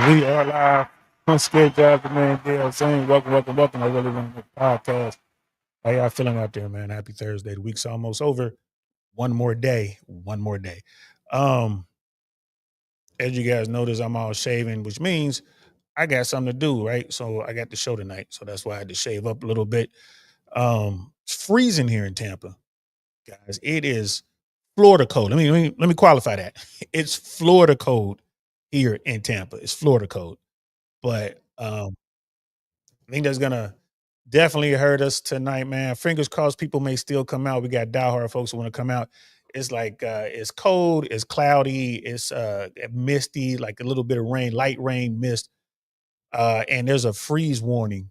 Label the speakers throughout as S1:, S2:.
S1: We are live on Skate Job, the man Dale saying, welcome. I really want to make a podcast. How y'all feeling out there, man? Happy Thursday. The week's almost over. One more day. Um, as you guys notice, I'm all shaving, which means I got something to do, right? So I got the show tonight. So that's why I had to shave up a little bit. It's freezing here in Tampa, guys. It is Florida cold. Let me qualify that. It's Florida cold here in Tampa. It's Florida cold. But I think that's gonna definitely hurt us tonight, man. Fingers crossed people may still come out. We got diehard folks who want to come out. It's like it's cold, it's cloudy, it's misty, like a little bit of rain, light rain, mist. And there's a freeze warning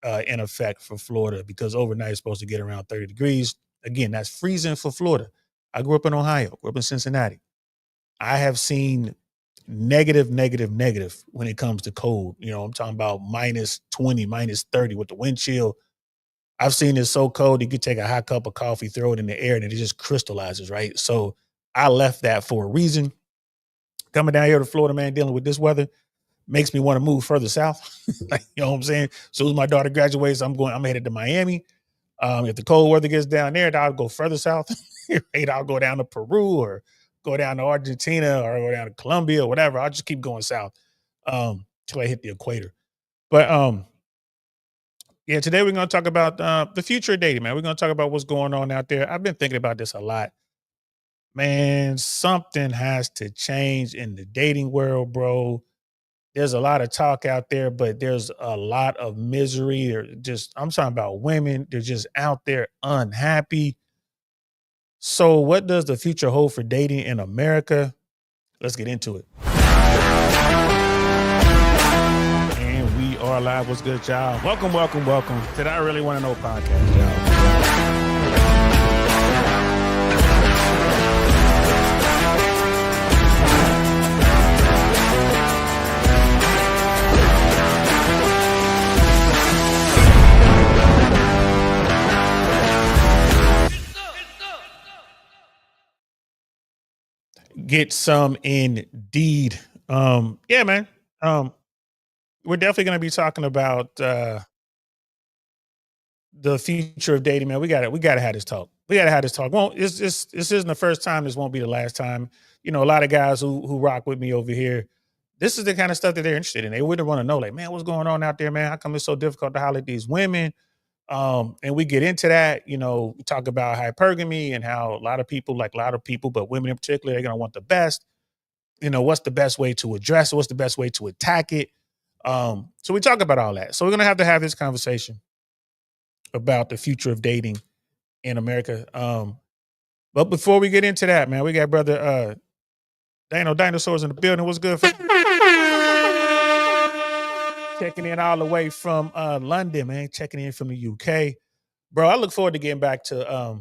S1: in effect for Florida because overnight it's supposed to get around 30 degrees. Again, that's freezing for Florida. I grew up in Ohio, grew up in Cincinnati. I have seen negative when it comes to cold. You know, I'm talking about -20, -30 with the wind chill. I've seen it so cold you could take a hot cup of coffee, throw it in the air, and it just crystallizes, right? So I left that for a reason. Coming down here to Florida, man, dealing with this weather makes me want to move further south. Like, you know what I'm saying? So as my daughter graduates, I'm headed to Miami. If the cold weather gets down there, then I'll go further south. Right? I'll go down to Peru or go down to Argentina or go down to Colombia or whatever. I'll just keep going south till I hit the equator. But yeah, today we're going to talk about the future of dating, man. We're going to talk about what's going on out there. I've been thinking about this a lot. Man, something has to change in the dating world, bro. There's a lot of talk out there, but there's a lot of misery. I'm talking about women. They're just out there unhappy. So, what does the future hold for dating in America? Let's get into it. And we are live. What's good, y'all? Welcome. Did I really want to know podcast, y'all? Get some indeed. Yeah, man. We're definitely going to be talking about the future of dating, man. We gotta have this talk. We gotta have this talk. Won't this isn't the first time. This won't be the last time. You know, a lot of guys who rock with me over here. This is the kind of stuff that they're interested in. They would want to know, like, man, what's going on out there, man? How come it's so difficult to holler at these women? And we get into that. You know, we talk about hypergamy and how a lot of people, but women in particular, they're gonna want the best. You know, what's the best way to address it? What's the best way to attack it? So we talk about all that. So we're gonna have to have this conversation about the future of dating in America. But before we get into that, man, we got brother Dano Dinosaurs in the building. What's good? Checking in all the way from London, man. Checking in from the UK. Bro, I look forward to getting back to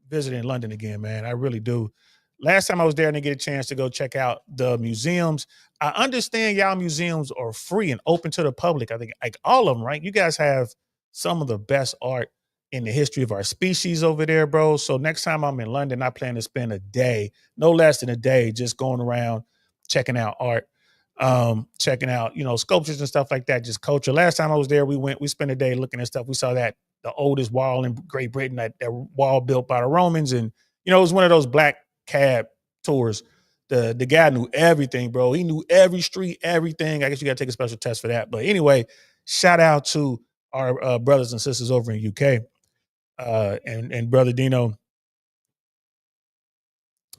S1: visiting London again, man. I really do. Last time I was there, I didn't get a chance to go check out the museums. I understand y'all museums are free and open to the public. I think like all of them, right? You guys have some of the best art in the history of our species over there, bro. So next time I'm in London, I plan to spend a day, no less than a day, just going around checking out art, checking out, you know, sculptures and stuff like that, just culture. Last time I was there, we spent a day looking at stuff. We saw that the oldest wall in Great Britain, that wall built by the Romans. And, you know, it was one of those black cab tours. The guy knew everything, bro. He knew every street, everything. I guess you got to take a special test for that. But anyway, shout out to our brothers and sisters over in UK. And brother Dino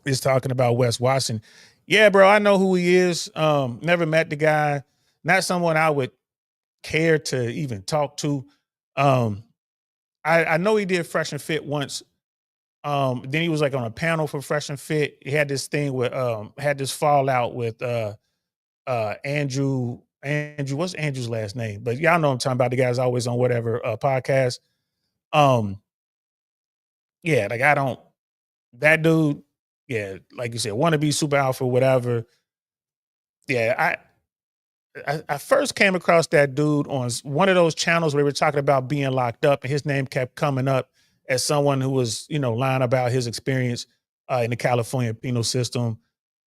S1: is talking about Wes Watson. Yeah, bro, I know who he is. Never met the guy. Not someone I would care to even talk to. I know he did Fresh and Fit once. Then he was like on a panel for Fresh and Fit. He had this thing with had this fallout with Andrew. What's Andrew's last name? But y'all know what I'm talking about. The guy's always on whatever podcast. Yeah, like I don't that dude, yeah, like you said, want to be super alpha, whatever. Yeah, I first came across that dude on one of those channels where we were talking about being locked up, and his name kept coming up as someone who was, you know, lying about his experience in the California penal system.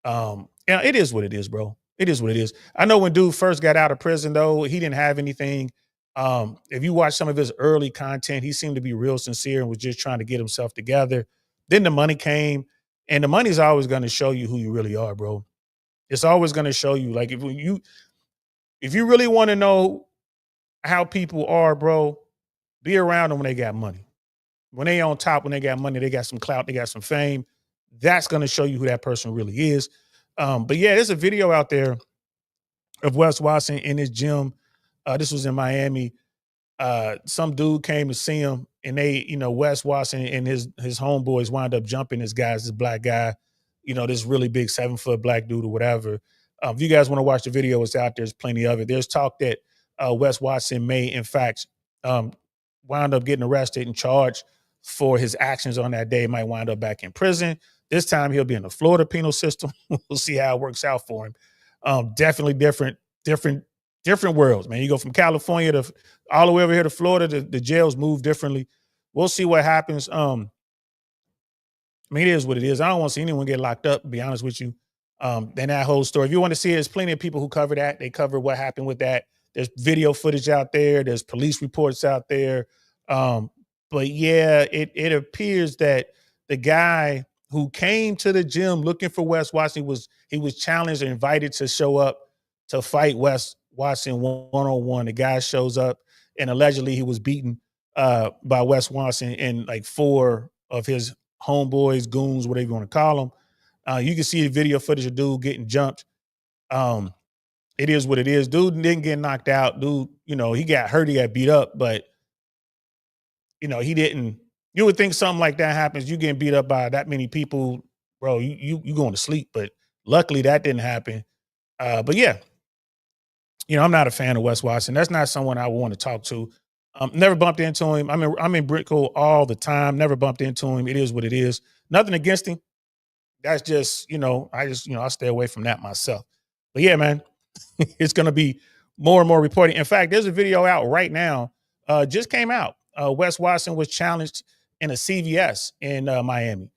S1: Yeah, it is what it is, bro. It is what it is. I know when dude first got out of prison though, he didn't have anything. If you watch some of his early content, he seemed to be real sincere and was just trying to get himself together. Then the money came, and the money's always going to show you who you really are, bro. It's always going to show you. Like if you really want to know how people are, bro, be around them when they got money. When they on top, when they got money, they got some clout, they got some fame. That's going to show you who that person really is. But yeah, there's a video out there of Wes Watson in his gym. This was in Miami. Some dude came to see him, and Wes Watson and his homeboys wound up jumping this black guy, this really big 7-foot black dude or whatever. If you guys want to watch the video, it's out there. There's plenty of it. There's talk that Wes Watson may, in fact, um, wound up getting arrested and charged for his actions on that day. Might wind up back in prison. This time he'll be in the Florida penal system. We'll see how it works out for him. Definitely different worlds, man. You go from California to all the way over here to Florida. The jails move differently. We'll see what happens. I mean, it is what it is. I don't want to see anyone get locked up, to be honest with you. Then that whole story. If you want to see it, there's plenty of people who cover that. They cover what happened with that. There's video footage out there. There's police reports out there. But yeah, it appears that the guy who came to the gym looking for Wes Watson was challenged and invited to show up to fight Wes Watson one-on-one. The guy shows up, and allegedly he was beaten by Wes Watson and like 4 of his homeboys, goons, whatever you want to call them. You can see the video footage of dude getting jumped. It is what it is. Dude didn't get knocked out. Dude, he got hurt, he got beat up, but he didn't. You would think something like that happens. You getting beat up by that many people, bro. You going to sleep. But luckily that didn't happen. But yeah, I'm not a fan of Wes Watson. That's not someone I would want to talk to. Never bumped into him. I'm in Brickell all the time. Never bumped into him. It is what it is. Nothing against him. That's just, I stay away from that myself. But yeah, man, it's going to be more and more reporting. In fact, there's a video out right now. Just came out. Wes Watson was challenged in a CVS in Miami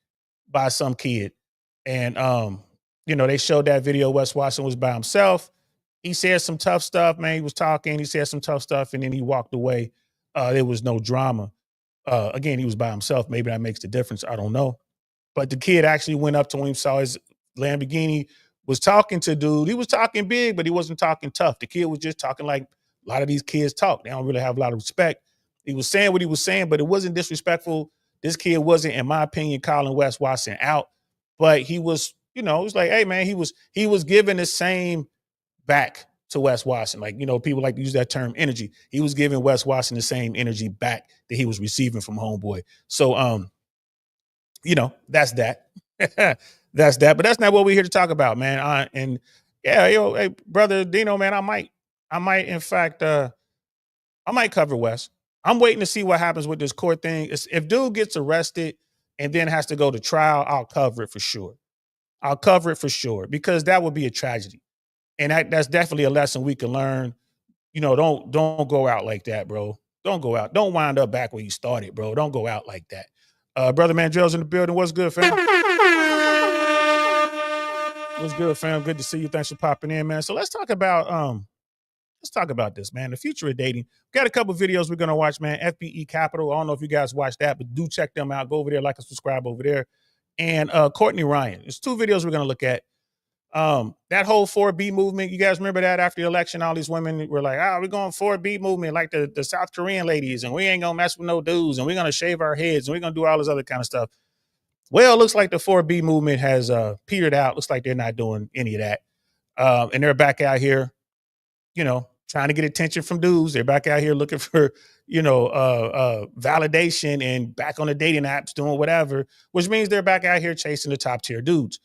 S1: by some kid. And, they showed that video. Wes Watson was by himself. He said some tough stuff, man. He was talking. He said some tough stuff, and then he walked away. There was no drama. Again, he was by himself. Maybe that makes the difference. I don't know. But the kid actually went up to him, saw his Lamborghini, was talking to dude. He was talking big, but he wasn't talking tough. The kid was just talking like a lot of these kids talk. They don't really have a lot of respect. He was saying what he was saying, but it wasn't disrespectful. This kid wasn't, in my opinion, calling Wes Watson out. But he was, it was like, hey, man, he was giving the same back to Wes Watson. Like, people like to use that term energy. He was giving Wes Watson the same energy back that he was receiving from homeboy. So, that's that. That's that. But that's not what we're here to talk about, man. And yeah, hey, brother Dino, man, I might, in fact, I might cover Wes. I'm waiting to see what happens with this court thing. If dude gets arrested and then has to go to trial, I'll cover it for sure. I'll cover it for sure, because that would be a tragedy. And that's definitely a lesson we can learn. Don't go out like that, bro. Don't go out. Don't wind up back where you started, bro. Don't go out like that. Brother Mandrell's in the building. What's good, fam? What's good, fam? Good to see you. Thanks for popping in, man. So let's talk about this, man. The future of dating. Got a couple videos we're gonna watch, man. FBE Capital. I don't know if you guys watched that, but do check them out. Go over there, like and subscribe over there. And Courtney Ryan. There's 2 videos we're gonna look at. That whole 4B movement, you guys remember that after the election, all these women were like, we're going 4B movement like the South Korean ladies, and we ain't gonna mess with no dudes, and we're gonna shave our heads, and we're gonna do all this other kind of stuff. Well, it looks like the 4B movement has petered out. Looks like they're not doing any of that. And they're back out here, trying to get attention from dudes. They're back out here looking for, validation, and back on the dating apps doing whatever, which means they're back out here chasing the top tier dudes.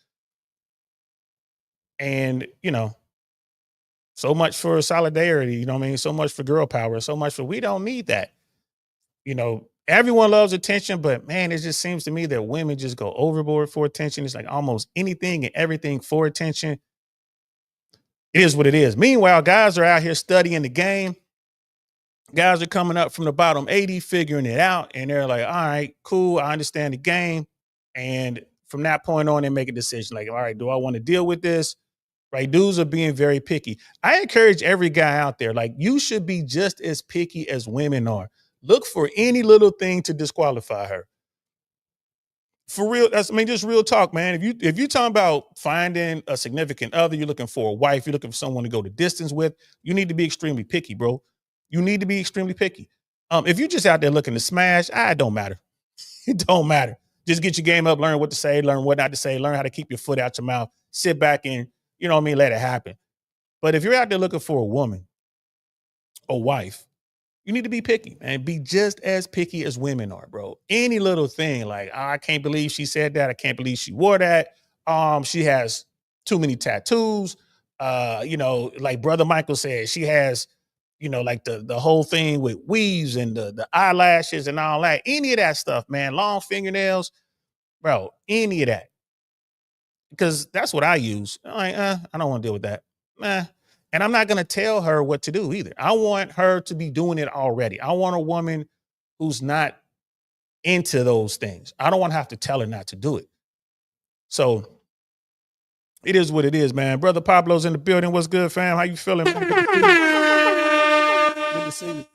S1: And, so much for solidarity, so much for girl power, so much for, we don't need that. Everyone loves attention, but man, it just seems to me that women just go overboard for attention. It's like almost anything and everything for attention. It is what it is. Meanwhile, guys are out here studying the game. Guys are coming up from the bottom 80, figuring it out. And they're like, all right, cool. I understand the game. And from that point on, they make a decision like, all right, do I want to deal with this? right? Dudes are being very picky. I encourage every guy out there, like you should be just as picky as women are. Look for any little thing to disqualify her. For real, that's I mean, just real talk, man. If you talking about finding a significant other, you're looking for a wife, you're looking for someone to go the distance with, you need to be extremely picky, bro. You need to be extremely picky. If you're just out there looking to smash, it don't matter. It don't matter. Just get your game up, learn what to say, learn what not to say, learn how to keep your foot out your mouth, sit back and, you know what I mean, let it happen. But if you're out there looking for a woman, a wife, you need to be picky and be just as picky as women are, bro. Any little thing like, "Oh, I can't believe she said that. I can't believe she wore that. She has too many tattoos. Like Brother Michael said, she has, like the whole thing with weaves and the eyelashes and all that. Any of that stuff, man. Long fingernails, bro. Any of that. Because that's what I use. I'm like, I don't want to deal with that. Nah. And I'm not gonna tell her what to do either. I want her to be doing it already. I want a woman who's not into those things. I don't want to have to tell her not to do it. So it is what it is, man. Brother Pablo's in the building. What's good, fam? How you feeling? Man? Good to see you.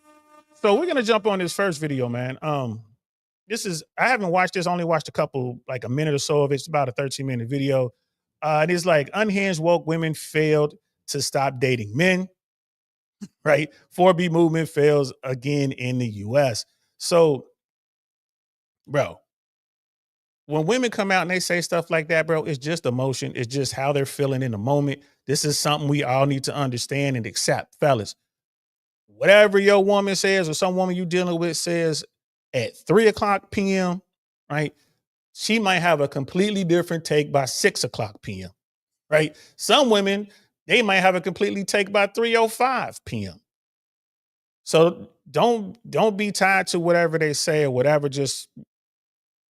S1: So we're gonna jump on this first video, man. I haven't watched this, only watched a couple, like a minute or so of it. It's about a 13-minute video. And it's like unhinged woke women failed to stop dating men, right? 4B movement fails again in the US. So, bro, when women come out and they say stuff like that, bro, it's just emotion. It's just how they're feeling in the moment. This is something we all need to understand and accept, fellas. Whatever your woman says or some woman you dealing with says at 3 o'clock p.m., right? She might have a completely different take by 6 o'clock p.m., right? Some women, they might have a completely take by 3:05 p.m. So don't be tied to whatever they say or whatever. Just,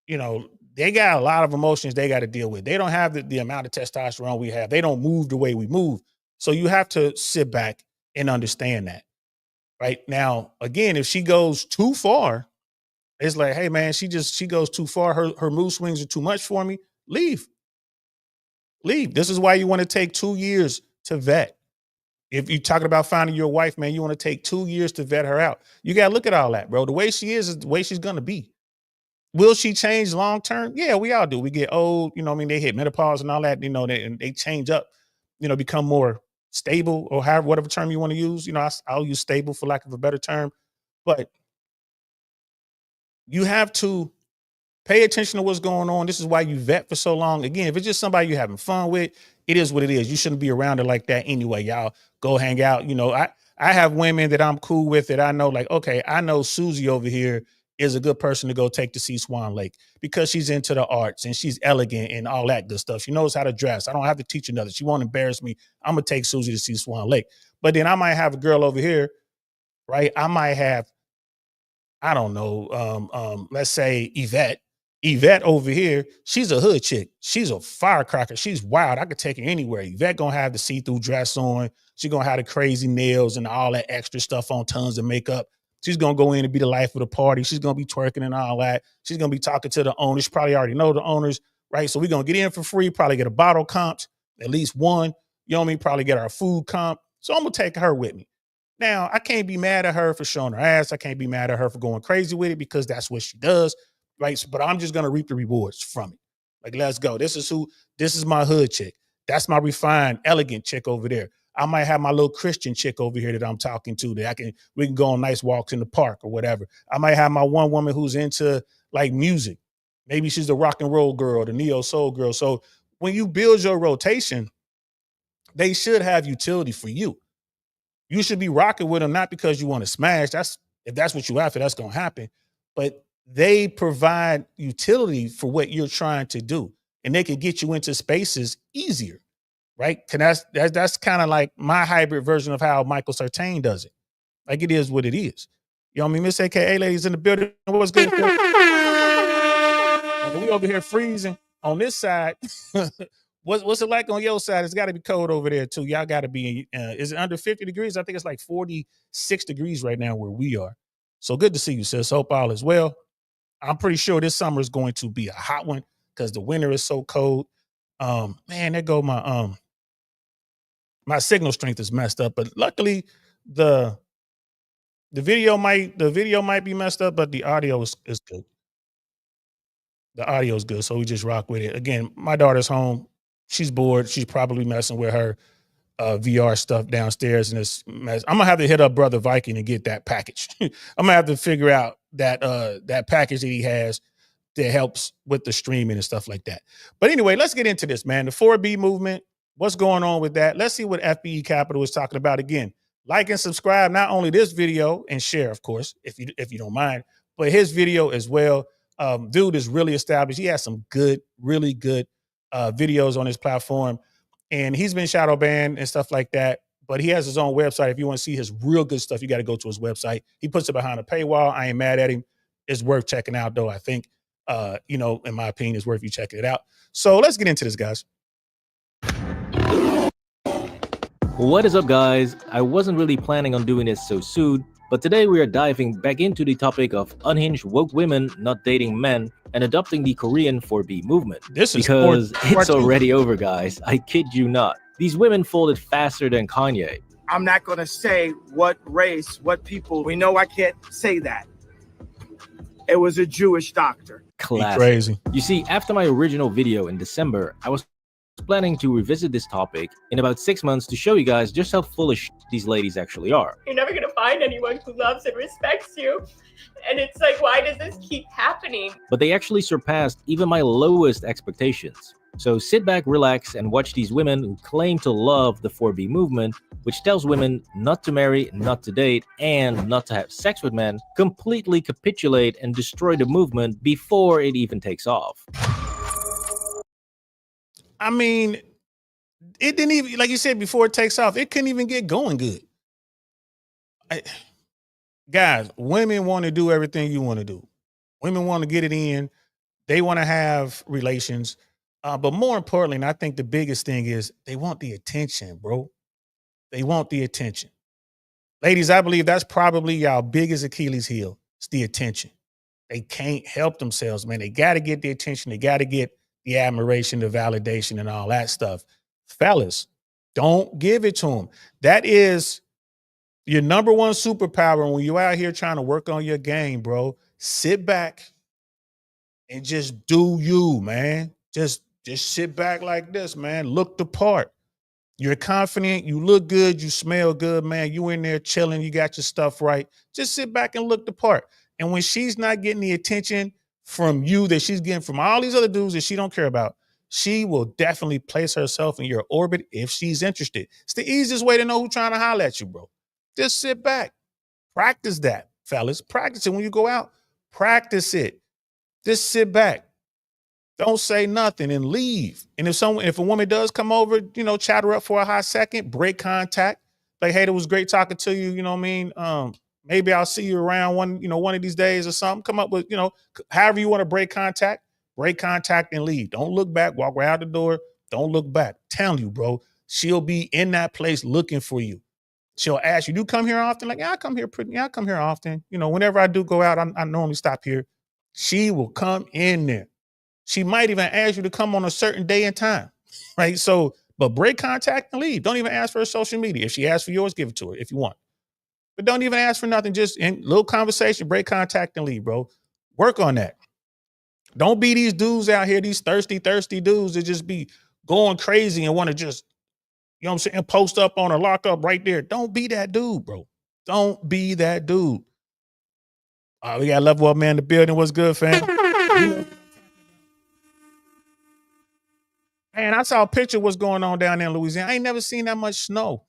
S1: you know, they got a lot of emotions they got to deal with. They don't have the amount of testosterone we have. They don't move the way we move. So you have to sit back and understand that. Right now, again, if she goes too far, it's like, hey man, she goes too far. Her mood swings are too much for me. Leave. Leave. This is why you want to take 2 years to vet. If you're talking about finding your wife, man, you want to take 2 years to vet her out. You got to look at all that, bro. The way she is the way she's going to be. Will she change long term? Yeah, we all do. We get old, you know what I mean? They hit menopause and all that, and they change up, become more stable or however, whatever term you want to use. I'll use stable for lack of a better term. But you have to pay attention to what's going on. This is why you vet for so long. Again, if it's just somebody you're having fun with, it is what it is. You shouldn't be around it like that anyway. Y'all go hang out. I have women that I'm cool with that I know, like, okay, I know Susie over here is a good person to go take to see Swan Lake because she's into the arts and she's elegant and all that good stuff. She knows how to dress. I don't have to teach her nothing. She won't embarrass me. I'm gonna take Susie to see Swan Lake. But then I might have a girl over here, right? I might have, I don't know, let's say Yvette. Yvette over here, she's a hood chick. She's a firecracker. She's wild. I could take her anywhere. Yvette gonna have the see-through dress on. She's gonna have the crazy nails and all that extra stuff on, tons of makeup. She's gonna go in and be the life of the party. She's gonna be twerking and all that. She's gonna be talking to the owners. She probably already know the owners, right? So we're gonna get in for free, probably get a bottle comp, at least one. You know what I mean? Probably get our food comp. So I'm gonna take her with me. Now, I can't be mad at her for showing her ass. I can't be mad at her for going crazy with it because that's what she does, right? But I'm just gonna reap the rewards from it. Like, let's go. This is my hood chick. That's my refined, elegant chick over there. I might have my little Christian chick over here that I'm talking to that we can go on nice walks in the park or whatever. I might have my one woman who's into like music. Maybe she's the rock and roll girl, the neo soul girl. So when you build your rotation, they should have utility for you. You should be rocking with them, not because you want to smash. If that's what you after, that's gonna happen. But they provide utility for what you're trying to do, and they can get you into spaces easier, right? Can that's kind of like my hybrid version of how Michael Sartain does it. Like it is what it is. You know what I mean? Miss AKA ladies in the building. What's good? And we over here freezing on this side. What's it like on your side? It's got to be cold over there too. Y'all got to be. Is it under 50 degrees? I think it's like 46 degrees right now where we are. So good to see you, sis. Hope all is well. I'm pretty sure this summer is going to be a hot one because the winter is so cold. Man, there go my My signal strength is messed up, but luckily the video might be messed up, but the audio is good. The audio is good, so we just rock with it. Again, my daughter's home. She's bored. She's probably messing with her VR stuff downstairs in this mess. I'm gonna have to hit up Brother Viking and get that package. I'm gonna have to figure out that package that he has that helps with the streaming and stuff like that. But anyway, let's get into this, man. The 4B movement, what's going on with that? Let's see what FBE Capital is talking about. Again, like and subscribe not only this video and share, of course, if you don't mind, but his video as well. Dude is really established. He has some good, really good videos on his platform, and he's been shadow banned and stuff like that. But he has his own website. If you want to see his real good stuff, you got to go to his website. He puts it behind a paywall. I ain't mad at him. It's worth checking out, though. I think, in my opinion, it's worth you checking it out. So let's get into this, guys.
S2: What is up, guys? I wasn't really planning on doing this so soon, but today we are diving back into the topic of unhinged woke women not dating men and adopting the Korean 4B movement.
S1: This is
S2: because it's already over, guys. I kid you not. These women folded faster than Kanye.
S3: I'm not going to say what race, what people. We know I can't say that. It was a Jewish doctor.
S2: Classic.
S1: Crazy.
S2: You see, after my original video in December, I was planning to revisit this topic in about 6 months to show you guys just how full of shit these ladies actually are.
S4: You're never gonna find anyone who loves and respects you. And it's like, why does this keep happening?
S2: But they actually surpassed even my lowest expectations. So sit back, relax, and watch these women who claim to love the 4B movement, which tells women not to marry, not to date, and not to have sex with men, completely capitulate and destroy the movement before it even takes off.
S1: I mean, it didn't even, like you said, before it takes off, it couldn't even get going good. Guys, women want to do everything you want to do. Women want to get it in. They want to have relations. But more importantly, and I think the biggest thing is they want the attention, bro. They want the attention. Ladies, I believe that's probably y'all biggest Achilles heel. It's the attention. They can't help themselves, man. They got to get the attention. They got to get the admiration, the validation, and all that stuff. Fellas, don't give it to them. That is your number one superpower when you're out here trying to work on your game, bro. Sit back and just do you, man. Just sit back like this, man. Look the part. You're confident. You look good. You smell good, man. You in there chilling. You got your stuff right. Just sit back and look the part. And when she's not getting the attention from you that she's getting from all these other dudes that she don't care about, she will definitely place herself in your orbit if she's interested. It's the easiest way to know who's trying to holler at you, bro. Just sit back. Practice that, fellas. Practice it when you go out. Practice it. Just sit back. Don't say nothing and leave. And if a woman does come over, chat her up for a hot second, break contact. Like, hey, it was great talking to you. You know what I mean? Maybe I'll see you around one of these days or something. Come up with, however you want to break contact and leave. Don't look back. Walk right out the door. Don't look back. Telling you, bro, she'll be in that place looking for you. She'll ask you, do you come here often? Like, yeah, I come here often. Whenever I do go out, I normally stop here. She will come in there. She might even ask you to come on a certain day and time, right? So, but break contact and leave. Don't even ask for her social media. If she asks for yours, give it to her if you want. But don't even ask for nothing. Just in little conversation, break contact and leave, bro. Work on that. Don't be these dudes out here, these thirsty dudes that just be going crazy and want to just, post up on or lock up right there. Don't be that dude, bro. Don't be that dude. We got Level Up Man in the building. What's good, fam? Man, I saw a picture of what's going on down there in Louisiana. I ain't never seen that much snow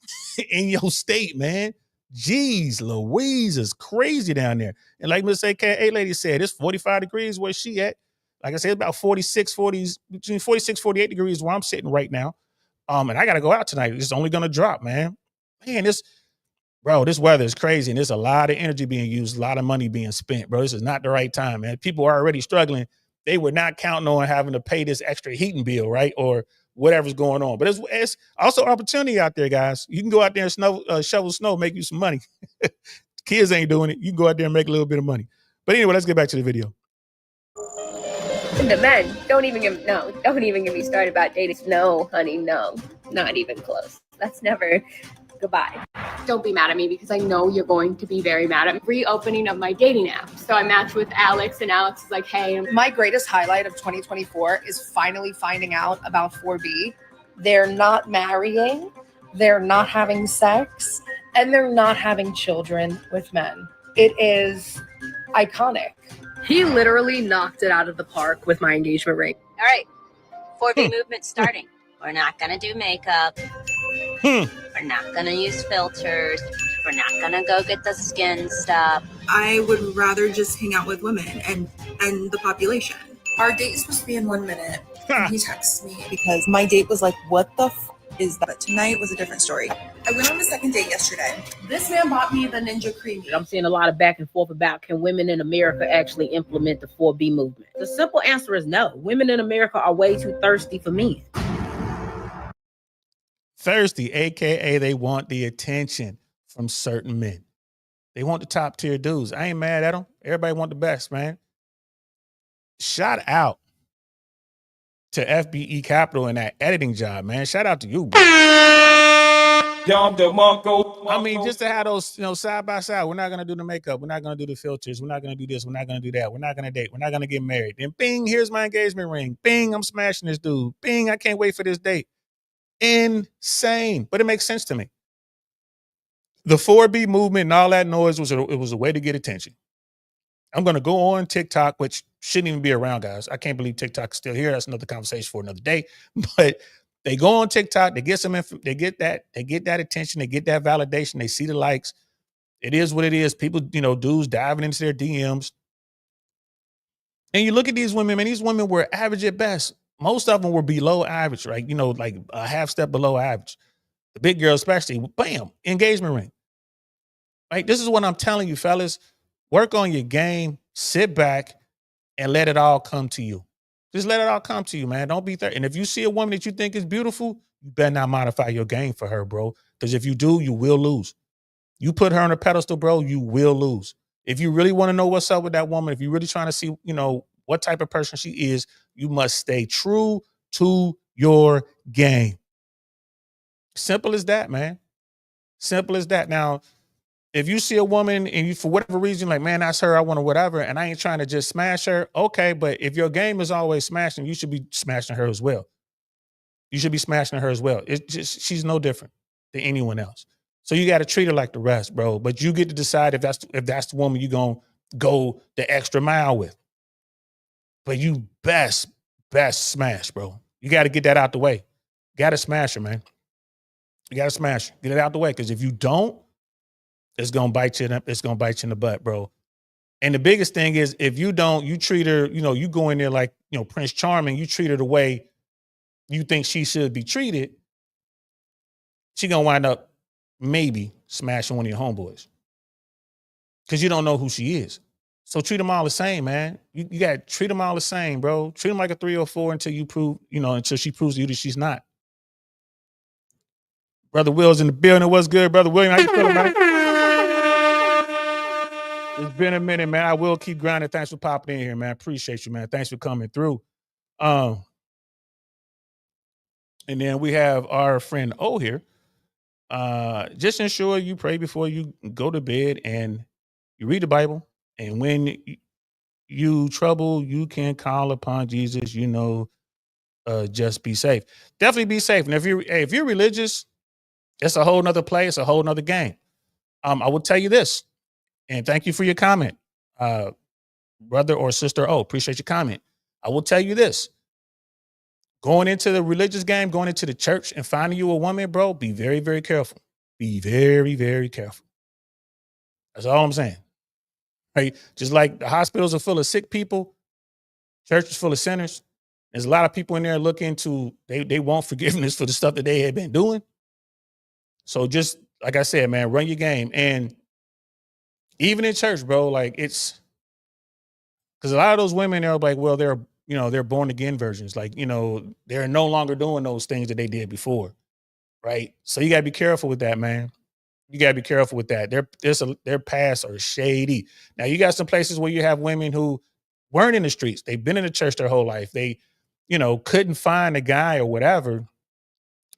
S1: in your state, man. Jeez, Louise is crazy down there. And like Miss AKA lady said, it's 45 degrees where she at. Like I said, it's about between 46, 48 degrees where I'm sitting right now. And I got to go out tonight. It's only going to drop, man. Man, this weather is crazy. And there's a lot of energy being used, a lot of money being spent, bro. This is not the right time, man. People are already struggling. They were not counting on having to pay this extra heating bill, right? Or whatever's going on. But it's also opportunity out there, guys. You can go out there and shovel snow, make you some money. Kids ain't doing it. You can go out there and make a little bit of money. But anyway, let's get back to the video.
S4: And the men, don't even get me started about dating. No, honey, no, not even close. That's never goodbye.
S5: Don't be mad at me because I know you're going to be very mad at me. Reopening of my dating app. So I matched with Alex and Alex is like, hey.
S6: My greatest highlight of 2024 is finally finding out about 4B. They're not marrying, they're not having sex, and they're not having children with men. It is iconic. He literally knocked it out of the park with my engagement ring.
S7: All right, 4B movement starting. We're not going to do makeup. We're not going to use filters. We're not going to go get the skin stuff.
S8: I would rather just hang out with women and the population. Our date is supposed to be in 1 minute. And he texts me because my date was like, what the is that? But tonight was a different story. I went on a second date yesterday. This man bought me the Ninja Creamy.
S9: I'm seeing a lot of back and forth about can women in America actually implement the 4B movement? The simple answer is no. Women in America are way too thirsty for men.
S1: Thirsty, aka they want the attention from certain men. They want the top tier dudes. I ain't mad at them. Everybody want the best, man. Shout out to FBE Capital and that editing job, man. Shout out to you, bro. I mean, just to have those, side by side. We're not gonna do the makeup. We're not gonna do the filters. We're not gonna do this. We're not gonna do that. We're not gonna date. We're not gonna get married. Then, bing, here's my engagement ring. Bing, I'm smashing this dude. Bing, I can't wait for this date. Insane, but it makes sense to me. The 4B movement and all that noise was a way to get attention. I'm going to go on TikTok, which shouldn't even be around, guys. I can't believe TikTok is still here. That's another conversation for another day. But they go on TikTok, they get they get that attention, they get that validation, they see the likes. It is what it is. People, dudes diving into their DMs. And you look at these women, man, these women were average at best. Most of them were below average, right? Like a half step below average. The big girl especially, bam, engagement ring. Right? This is what I'm telling you, fellas. Work on your game, sit back, and let it all come to you. Just let it all come to you, man. Don't be there. And if you see a woman that you think is beautiful, you better not modify your game for her, bro. Because if you do, you will lose. You put her on a pedestal, bro, you will lose. If you really want to know what's up with that woman, if you're really trying to see, what type of person she is, you must stay true to your game. Simple as that, man. Simple as that. Now, if you see a woman and you, for whatever reason, like, man, that's her, I want to whatever, and I ain't trying to just smash her, okay, but if your game is always smashing, you should be smashing her as well. You should be smashing her as well. It's just, she's no different than anyone else. So you got to treat her like the rest, bro. But you get to decide if that's the woman you're going to go the extra mile with. But you best smash, bro. You got to get that out the way. You got to smash her, man. You got to smash her. Get it out the way. Because if you don't, it's going to bite you in the butt, bro. And the biggest thing is, if you don't, you treat her, you go in there like, Prince Charming, you treat her the way you think she should be treated, she going to wind up maybe smashing one of your homeboys. Because you don't know who she is. So treat them all the same, man. You got to treat them all the same, bro. Treat them like a 3 or 4 until you prove, until she proves to you that she's not. Brother Will's in the building. What's good, Brother William? How you feeling, man? It's been a minute, man. I will keep grinding. Thanks for popping in here, man. Appreciate you, man. Thanks for coming through. And then we have our friend O here. Just ensure you pray before you go to bed and you read the Bible. And when you trouble, you can call upon Jesus. Just be safe. Definitely be safe. And if you're religious, it's a whole nother play. It's a whole nother game. I will tell you this, and thank you for your comment, brother or sister. Oh, appreciate your comment. I will tell you this. Going into the religious game, going into the church and finding you a woman, bro, be very, very careful. Be very, very careful. That's all I'm saying. Right? Just like the hospitals are full of sick people, church is full of sinners. There's a lot of people in there looking to, they want forgiveness for the stuff that they had been doing. So just, like I said, man, run your game. And even in church, bro, like it's, because a lot of those women are like, well, they're born again virgins. Like, they're no longer doing those things that they did before. Right. So you got to be careful with that, man. You got to be careful with that. Their pasts are shady. Now, you got some places where you have women who weren't in the streets. They've been in the church their whole life. They, couldn't find a guy or whatever.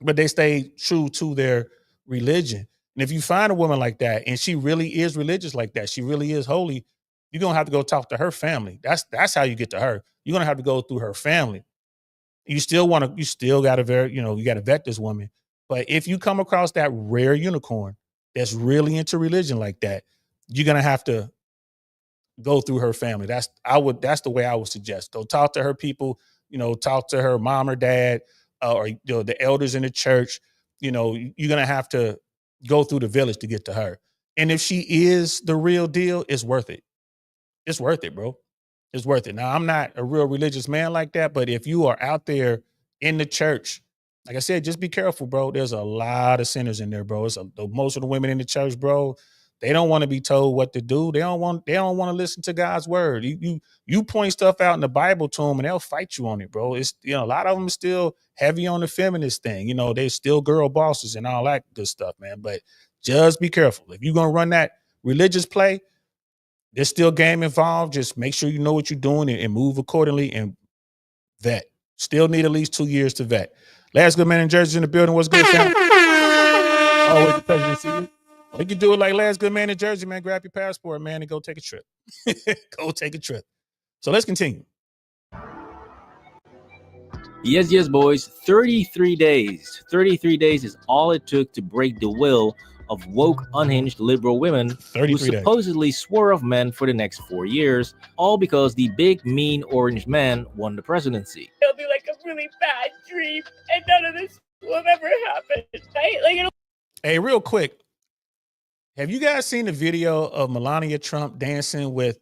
S1: but they stay true to their religion. And if you find a woman like that and she really is religious like that, she really is holy, you're gonna have to go talk to her family. That's how you get to her. You're gonna have to go through her family. You still gotta you gotta vet this woman. But if you come across that rare unicorn that's really into religion like that, you're gonna have to go through her family. That's the way I would suggest. Go talk to her people, talk to her mom or dad, or the elders in the church. You're gonna have to go through the village to get to her. And if she is the real deal, it's worth it. It's worth it, bro. It's worth it. Now, I'm not a real religious man like that, but if you are out there in the church, like I said, just be careful, bro. There's a lot of sinners in there, bro. Most of the women in the church, bro, they don't want to be told what to do. They don't want to listen to God's word. You point stuff out in the Bible to them and they'll fight you on it, bro. It's a lot of them are still heavy on the feminist thing. They're still girl bosses and all that good stuff, man. But just be careful. If you're gonna run that religious play, there's still game involved. Just make sure you know what you're doing and move accordingly and vet. Still need at least 2 years to vet. Last good man in Jersey in the building. What's good, fam? Always a pleasure to see you. You can do it like last good man in Jersey, man. Grab your passport, man, and go take a trip. Go take a trip. So let's continue.
S2: Yes, boys. 33 days. 33 days is all it took to break the will of woke, unhinged liberal women who supposedly swore off men for the next 4 years, all because the big, mean orange man won the presidency.
S4: It'll be like a really bad dream, and none of this will ever happen, right?
S1: Hey, real quick, have you guys seen the video of Melania Trump dancing with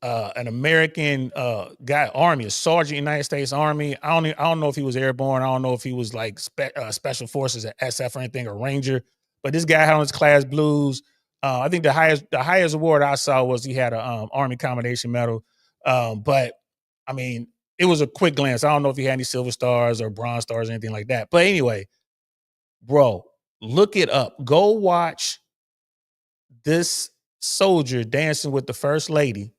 S1: an American Army, a sergeant, United States Army? I don't know if he was airborne. I don't know if he was like special forces at SF or anything, or Ranger. But this guy had on his class blues. I think the highest award I saw was he had a Army Commendation Medal. But I mean, it was a quick glance. I don't know if he had any silver stars or bronze stars or anything like that. But anyway, bro, look it up. Go watch this soldier dancing with the first lady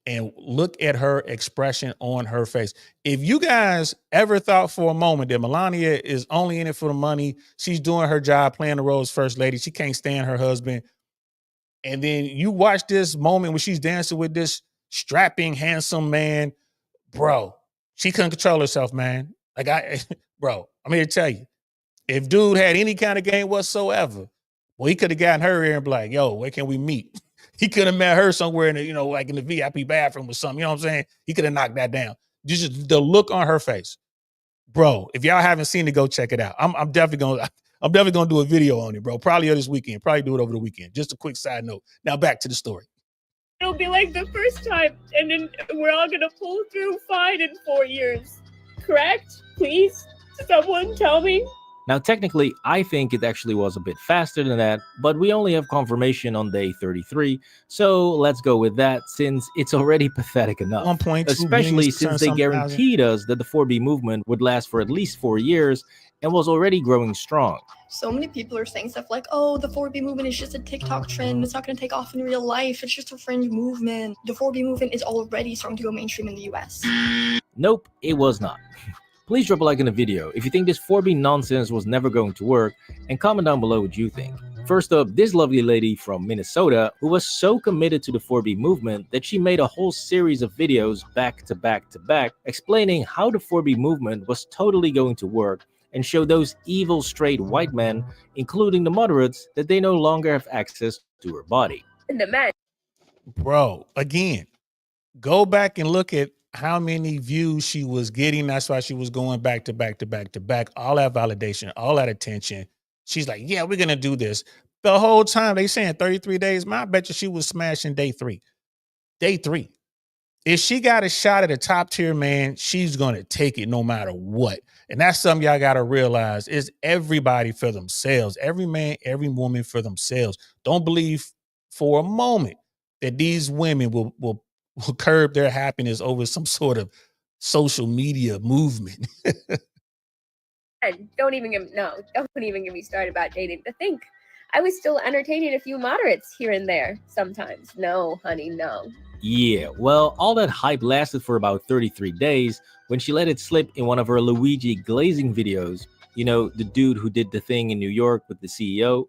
S1: and look at her expression on her face. If you guys ever thought for a moment that Melania is only in it for the money, she's doing her job, playing the role as first lady, she can't stand her husband, and then you watch this moment when she's dancing with this strapping, handsome man, bro, she couldn't control herself, man. Bro, I'm here to tell you, if dude had any kind of game whatsoever, well, he could have gotten her here and be like, yo, where can we meet? He could have met her somewhere in the, like in the VIP bathroom or something. You know what I'm saying? He could have knocked that down. Just the look on her face, bro. If y'all haven't seen it, go check it out. I'm definitely gonna do a video on it, bro. Probably this weekend. Probably do it over the weekend. Just a quick side note. Now back to the story.
S4: It'll be like the first time, and then we're all gonna pull through fine in 4 years. Correct? Please, someone tell me.
S2: Now, technically, I think it actually was a bit faster than that, but we only have confirmation on day 33, so let's go with that since it's already pathetic enough.
S1: 1.2
S2: especially since they guaranteed us that the 4B movement would last for at least 4 years and was already growing strong.
S10: So many people are saying stuff like, oh, the 4B movement is just a TikTok trend. It's not going to take off in real life. It's just a fringe movement. The 4B movement is already starting to go mainstream in the US.
S2: Nope, it was not. Please drop a like in the video if you think this 4B nonsense was never going to work, and comment down below what you think. First up, this lovely lady from Minnesota who was so committed to the 4B movement that she made a whole series of videos back to back to back explaining how the 4B movement was totally going to work and show those evil straight white men, including the moderates, that they no longer have access to her body.
S4: And the men.
S1: Bro, again, go back and look at how many views she was getting. That's why she was going back to back to back to back. All that validation, all that attention. She's like, yeah, we're going to do this. The whole time they saying 33 days, man, I bet you she was smashing day 3. Day 3. If she got a shot at a top tier man, she's going to take it no matter what. And that's something y'all got to realize is everybody for themselves. Every man, every woman for themselves. Don't believe for a moment that these women will curb their happiness over some sort of social media movement.
S11: And don't even get me started about dating. To think I was still entertaining a few moderates here and there sometimes. No, honey, no.
S2: Yeah, well, all that hype lasted for about 33 days when she let it slip in one of her Luigi glazing videos, You know, the dude who did the thing in New York with the CEO?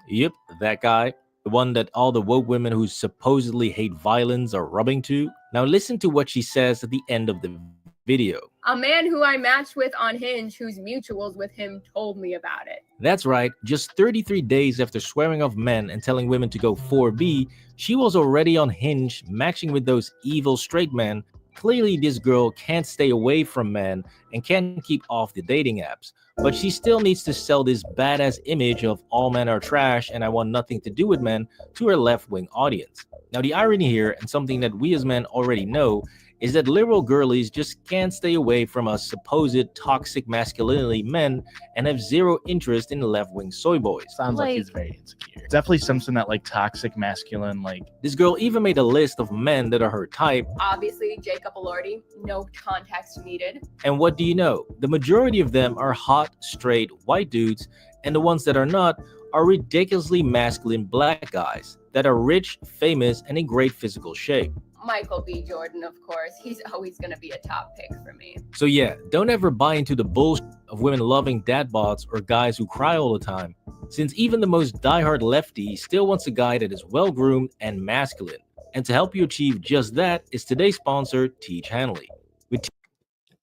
S2: Yep, that guy. The one that all the woke women who supposedly hate violence are rubbing to. Now listen to what she says at the end of the video.
S11: A man who I matched with on Hinge, whose mutuals with him told me about it.
S2: That's right, just 33 days after swearing off men and telling women to go 4B, she was already on Hinge matching with those evil straight men. Clearly this girl can't stay away from men and can't keep off the dating apps, but she still needs to sell this badass image of all men are trash and I want nothing to do with men to her left-wing audience. Now the irony here, and something that we as men already know, is that liberal girlies just can't stay away from us supposed toxic masculinity men and have zero interest in left-wing soy boys.
S12: Sounds like he's very insecure. Definitely something that like toxic masculine, like
S2: this girl even made a list of men that are her type.
S11: Obviously, Jacob Elordi, no context needed.
S2: And what do you know? The majority of them are hot, straight, white dudes, and the ones that are not are ridiculously masculine black guys that are rich, famous, and in great physical shape.
S11: Michael B. Jordan, of course. He's always going to be a top pick for me.
S2: So yeah, don't ever buy into the bullshit of women loving dad bods or guys who cry all the time, since even the most diehard lefty still wants a guy that is well-groomed and masculine. And to help you achieve just that is today's sponsor, Teach Hanley.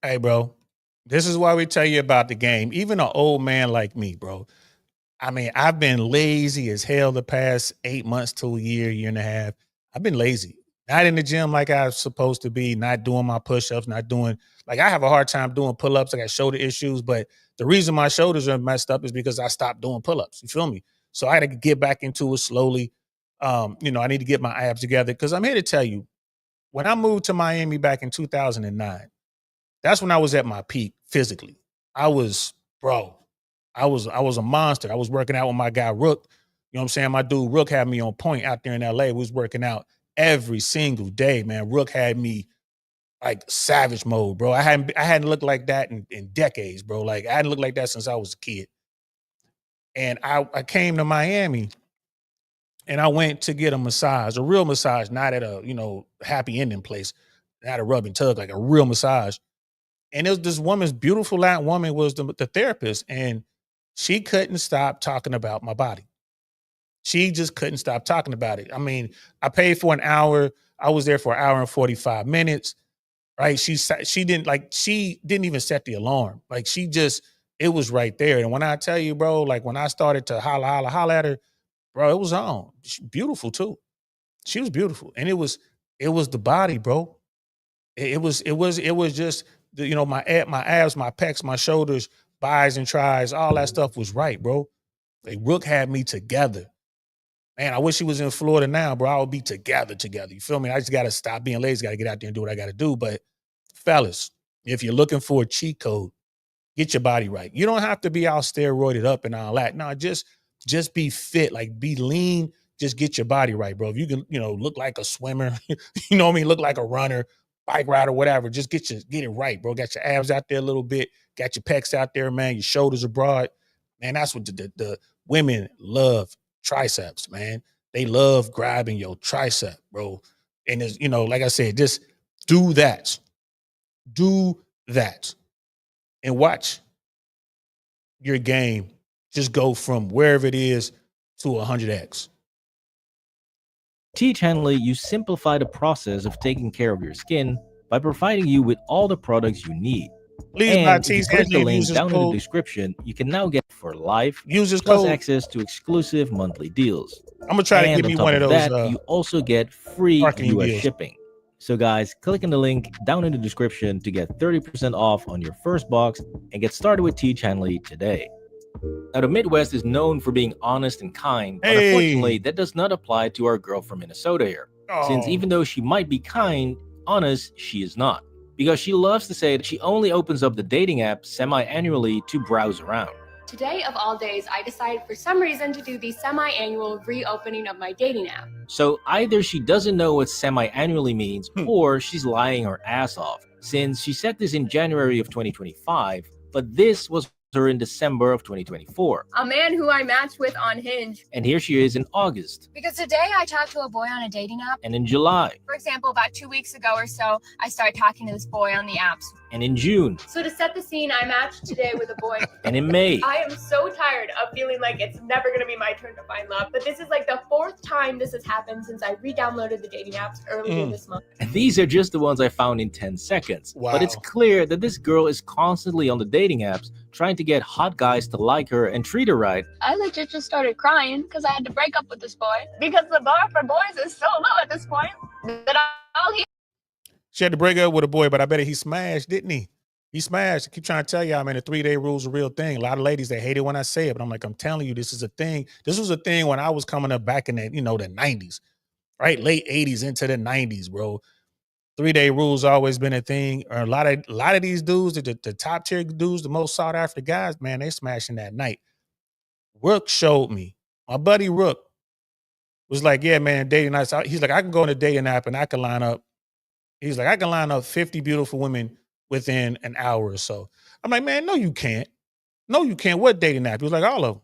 S1: Hey, bro, this is why we tell you about the game. Even an old man like me, bro. I mean, I've been lazy as hell the past 8 months to a year and a half. I've been lazy. Not in the gym like I was supposed to be, not doing my push-ups, not doing, like I have a hard time doing pull-ups. I got shoulder issues, but the reason my shoulders are messed up is because I stopped doing pull-ups. You feel me? So I had to get back into it slowly. I need to get my abs together because I'm here to tell you, when I moved to Miami back in 2009, that's when I was at my peak physically. I was a monster. I was working out with my guy Rook. You know what I'm saying? My dude Rook had me on point out there in LA. We was working out every single day, man. Rook had me like savage mode, bro. I hadn't looked like that in decades, bro. Like I hadn't looked like that since I was a kid. And I came to Miami and I went to get a massage, a real massage, not at a, happy ending place, not a rub and tug, like a real massage. And it was this woman's beautiful Latin woman was the therapist, and she couldn't stop talking about my body. She just couldn't stop talking about it. I mean, I paid for an hour. I was there for an hour and 45 minutes, right? She didn't even set the alarm. Like it was right there. And when I tell you, bro, like when I started to holla at her, bro, it was on. She beautiful too. She was beautiful. And it was the body, bro. It was just my abs, my pecs, my shoulders, bis and tris, all that stuff was right, bro. Like Rook had me together. Man, I wish he was in Florida now, bro. I would be together. You feel me? I just got to stop being lazy. Got to get out there and do what I got to do. But fellas, if you're looking for a cheat code, get your body right. You don't have to be all steroided up and all that. No, just be fit, like be lean. Just get your body right, bro. If you can, look like a swimmer, you know what I mean? Look like a runner, bike rider, whatever. Just get it right, bro. Got your abs out there a little bit. Got your pecs out there, man. Your shoulders are broad. Man, that's what the women love. Triceps, man. They love grabbing your tricep, bro. And it's, like I said, just do that. Do that. And watch your game just go from wherever it is to 100x.
S2: Teach Hanley, you simplify the process of taking care of your skin by providing you with all the products you need.
S1: Please,
S2: and if you click the link down in the description, you can now get for life plus access to exclusive monthly deals.
S1: I'm gonna try to give me one of those.
S2: That, you also get free US shipping. So guys, click on the link down in the description to get 30% off on your first box and get started with Teach Hanley today. Now, the Midwest is known for being honest and kind, but unfortunately, that does not apply to our girl from Minnesota here. Since even though she might be kind, honest, she is not. Because she loves to say that she only opens up the dating app semi-annually to browse around.
S5: Today of all days, I decided for some reason to do the semi-annual reopening of my dating app.
S2: So either she doesn't know what semi-annually means or she's lying her ass off, since she said this in January of 2025, but this was her in December of 2024.
S11: A man who I matched with on Hinge.
S2: And here she is in August.
S5: Because today I talked to a boy on a dating app.
S2: And in July.
S5: For example, about 2 weeks ago or so, I started talking to this boy on the apps.
S2: And in June.
S5: So to set the scene, I matched today with a boy.
S2: And in May.
S11: I am so tired of feeling like it's never going to be my turn to find love. But this is like the 4th time this has happened since I re-downloaded the dating apps earlier this month.
S2: And these are just the ones I found in 10 seconds.
S1: Wow.
S2: But it's clear that this girl is constantly on the dating apps trying to get hot guys to like her and treat her right.
S10: I legit just started crying because I had to break up with this boy. Because the bar for boys is so low at this point that all he
S1: She had to break up with a boy, but I bet he smashed, didn't he? He smashed. I keep trying to tell y'all, man, the 3-day rule is a real thing. A lot of ladies, they hate it when I say it, but I'm like, I'm telling you, this is a thing. This was a thing when I was coming up back in the, the 90s, right? Late 80s into the 90s, bro. 3-day rule's always been a thing. Or a lot of these dudes, the top tier dudes, the most sought after guys, man, they smashing that night. Rook showed me. My buddy Rook was like, yeah, man, dating nights. He's like, I can go on a dating app and I can line up. He's like, I can line up 50 beautiful women within an hour or so. I'm like, man, no, you can't. No, you can't. What dating app? He was like, all of them.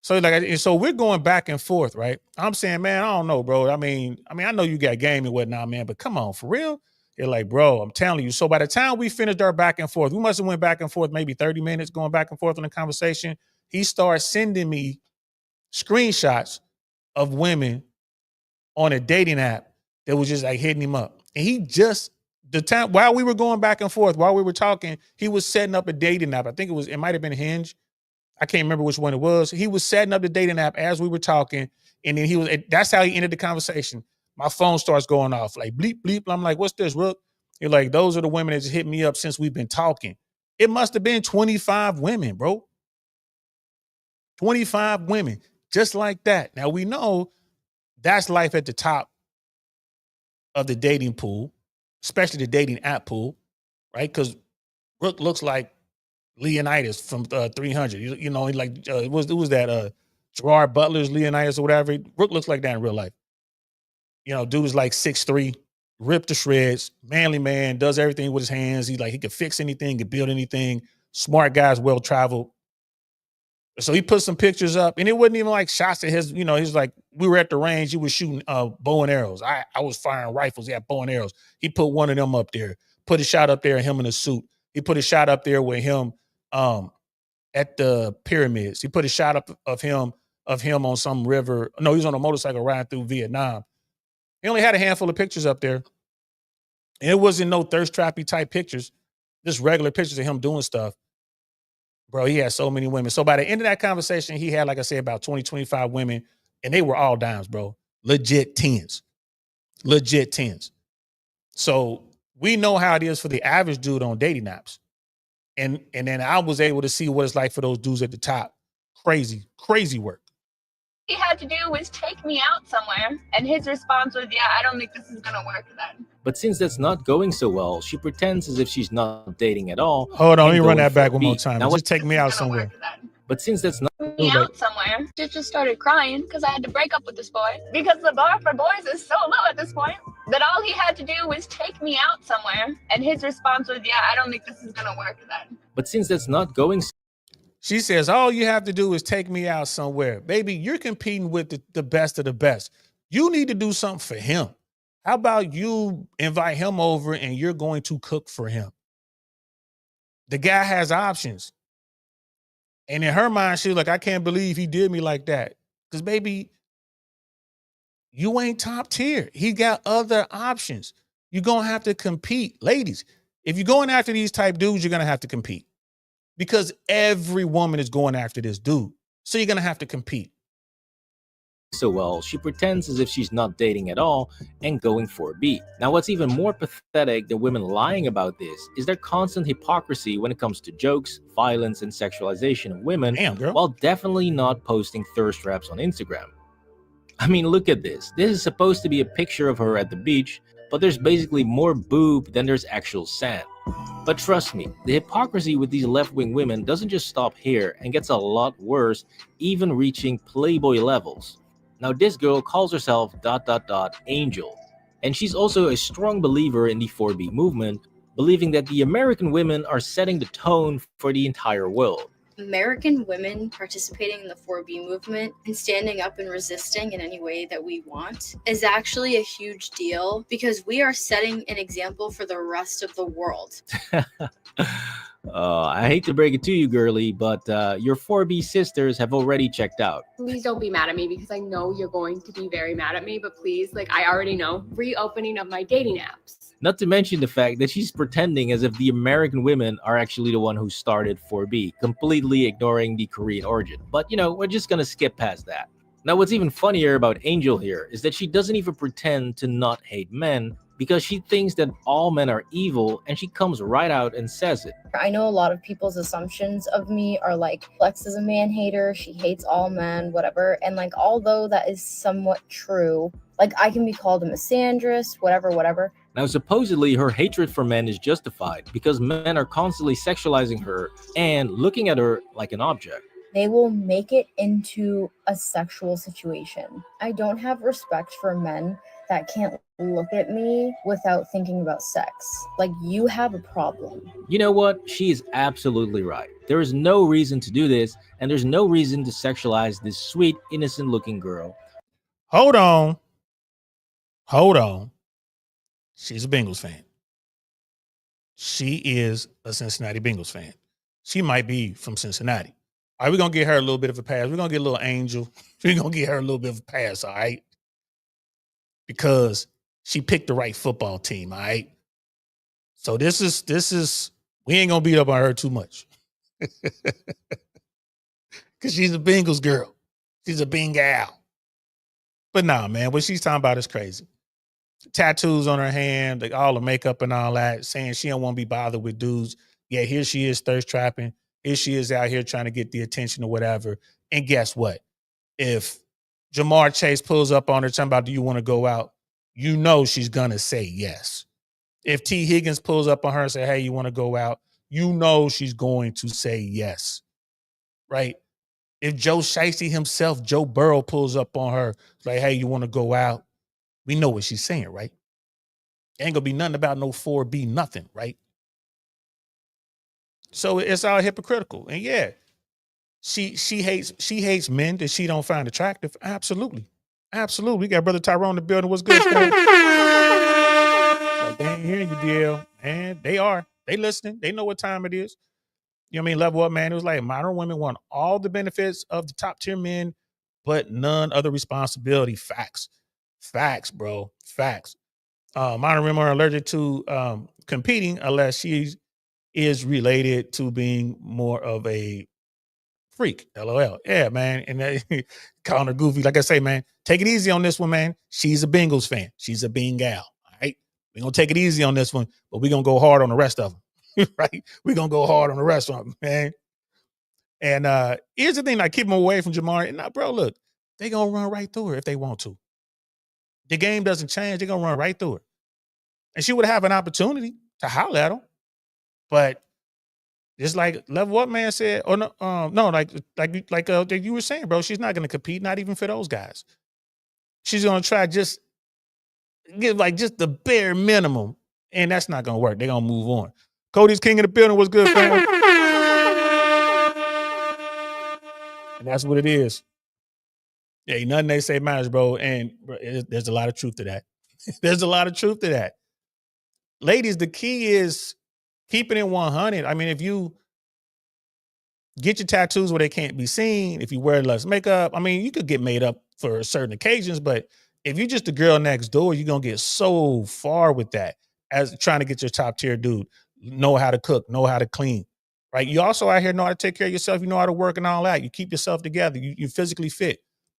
S1: So he's like, so we're going back and forth, right? I'm saying, man, I don't know, bro. I mean, I know you got game and whatnot, man, but come on, for real? They're like, bro, I'm telling you. So by the time we finished our back and forth, we must have went back and forth maybe 30 minutes going back and forth on the conversation. He started sending me screenshots of women on a dating app that was just like hitting him up. And he just, the time while we were going back and forth, while we were talking, he was setting up a dating app. I think it might have been Hinge. I can't remember which one it was. He was setting up the dating app as we were talking. And then that's how he ended the conversation. My phone starts going off like bleep, bleep. I'm like, what's this, Rook? You're like, those are the women that just hit me up since we've been talking. It must have been 25 women, bro. 25 women, just like that. Now we know that's life at the top of the dating pool, especially the dating app pool, right? Because Rook looks like Leonidas from 300. Like it was that Gerard Butler's Leonidas or whatever. Rook looks like that in real life. Dude is like 6'3", ripped to shreds, manly man, does everything with his hands. He could fix anything, could build anything. Smart guy's well traveled. So he put some pictures up, and it wasn't even like shots at his, he's like, we were at the range, he was shooting bow and arrows. I was firing rifles, he had bow and arrows. He put one of them up there, put a shot up there of him in a suit. He put a shot up there with him at the pyramids. He put a shot up of him on some river. No, he was on a motorcycle riding through Vietnam. He only had a handful of pictures up there. And it wasn't no thirst trappy type pictures, just regular pictures of him doing stuff. Bro, he had so many women. So by the end of that conversation, he had, like I said, about 20, 25 women, and they were all dimes, bro. Legit tens. Legit tens. So we know how it is for the average dude on dating apps. And then I was able to see what it's like for those dudes at the top. Crazy, crazy work.
S10: he had to do was take me out somewhere. And his response was, yeah, I don't think this is gonna work then.
S2: But since that's not going so well, she pretends as if she's not dating at all.
S1: Hold on, let me run that back one more time. Now, just take me out somewhere.
S2: But since that's not
S10: Me out somewhere. Just started crying because I had to break up with this boy. Because the bar for boys is so low at this point that all he had to do was take me out somewhere. And his response was, yeah, I don't think this is gonna work then.
S2: But since that's not going
S1: she says, all you have to do is take me out somewhere. Baby, you're competing with the best of the best. You need to do something for him. How about you invite him over and you're going to cook for him? The guy has options. And in her mind, she's like, I can't believe he did me like that. Because, baby, you ain't top tier. He got other options. You're going to have to compete. Ladies, if you're going after these type dudes, you're going to have to compete. Because every woman is going after this dude. So you're going to have to compete.
S2: So well, she pretends as if she's not dating at all and going for a beat. Now, what's even more pathetic than women lying about this is their constant hypocrisy when it comes to jokes, violence, and sexualization of women, while definitely not posting thirst traps on Instagram. I mean, look at this. This is supposed to be a picture of her at the beach, but there's basically more boob than there's actual sand. But trust me, the hypocrisy with these left-wing women doesn't just stop here and gets a lot worse, even reaching Playboy levels. Now, this girl calls herself ... Angel, and she's also a strong believer in the 4B movement, believing that the American women are setting the tone for the entire world.
S13: American women participating in the 4B movement and standing up and resisting in any way that we want is actually a huge deal because we are setting an example for the rest of the world.
S2: I hate to break it to you, girly, but your 4B sisters have already checked out.
S5: Please don't be mad at me because I know you're going to be very mad at me, but please, like, I already know, reopening of my dating apps.
S2: Not to mention the fact that she's pretending as if the American women are actually the one who started 4B, completely ignoring the Korean origin. But, we're just gonna skip past that. Now, what's even funnier about Angel here is that she doesn't even pretend to not hate men because she thinks that all men are evil, and she comes right out and says it.
S14: I know a lot of people's assumptions of me are like, Flex is a man hater, she hates all men, whatever. And like, although that is somewhat true, like I can be called a misandrist, whatever.
S2: Now, supposedly her hatred for men is justified because men are constantly sexualizing her and looking at her like an object.
S14: They will make it into a sexual situation. I don't have respect for men that can't look at me without thinking about sex. Like, you have a problem.
S2: You know what? She is absolutely right. There is no reason to do this, and there's no reason to sexualize this sweet, innocent-looking girl.
S1: Hold on. She's a Bengals fan. She is a Cincinnati Bengals fan. She might be from Cincinnati. All right, we're going to get her a little bit of a pass. We're going to get a little Angel. We're going to get her a little bit of a pass, all right? Because she picked the right football team, all right? So this is we ain't going to beat up on her too much. Because she's a Bengals girl. She's a Bengal. But nah, man, what she's talking about is crazy. Tattoos on her hand, like all the makeup and all that, saying she don't want to be bothered with dudes. Yeah, here she is thirst trapping. Here she is out here trying to get the attention or whatever. And guess what? If Jamar Chase pulls up on her talking about, do you want to go out? You know she's going to say yes. If T. Higgins pulls up on her and say, hey, you want to go out? You know she's going to say yes. Right? If Joe Shiesty himself, Joe Burrow, pulls up on her, like, hey, you want to go out? We know what she's saying, right? Ain't gonna be nothing about no 4B, nothing, right? So it's all hypocritical. And yeah, she hates men that she don't find attractive. Absolutely. We got Brother Tyrone in the building. What's good, Stan? Like, they ain't hearing you, DL. And they are. They listening. They know what time it is. You know what I mean? Level Up, man. It was like modern women want all the benefits of the top tier men, but none of the responsibility. Facts, bro. Facts. Modern women are allergic to competing unless she is related to being more of a freak. LOL. Yeah, man. And calling her goofy. Like I say, man, take it easy on this one, man. She's a Bengals fan. She's a Bengal. All right. We're going to take it easy on this one, but we're going to go hard on the rest of them. Right? We're going to go hard on the rest of them, man. And here's the thing, like, keep them away from Jamar. Now, bro, look, they going to run right through her if they want to. The game doesn't change. They're going to run right through her. And she would have an opportunity to holler at him. But just like Level Up Man said, or no, like you were saying, bro, she's not going to compete, not even for those guys. She's going to try just give like just the bare minimum, and that's not going to work. They're going to move on. Cody's King of the building. What's good, fam? And that's what it is. Yeah, ain't nothing they say matters, bro. And bro, there's a lot of truth to that. There's a lot of truth to that. Ladies, the key is keeping it 100. I mean, if you get your tattoos where they can't be seen, if you wear less makeup, I mean, you could get made up for certain occasions, but if you're just the girl next door, you're going to get so far with that as trying to get your top tier dude. Know how to cook, know how to clean, right? You also out here know how to take care of yourself. You know how to work and all that. You keep yourself together. You physically fit.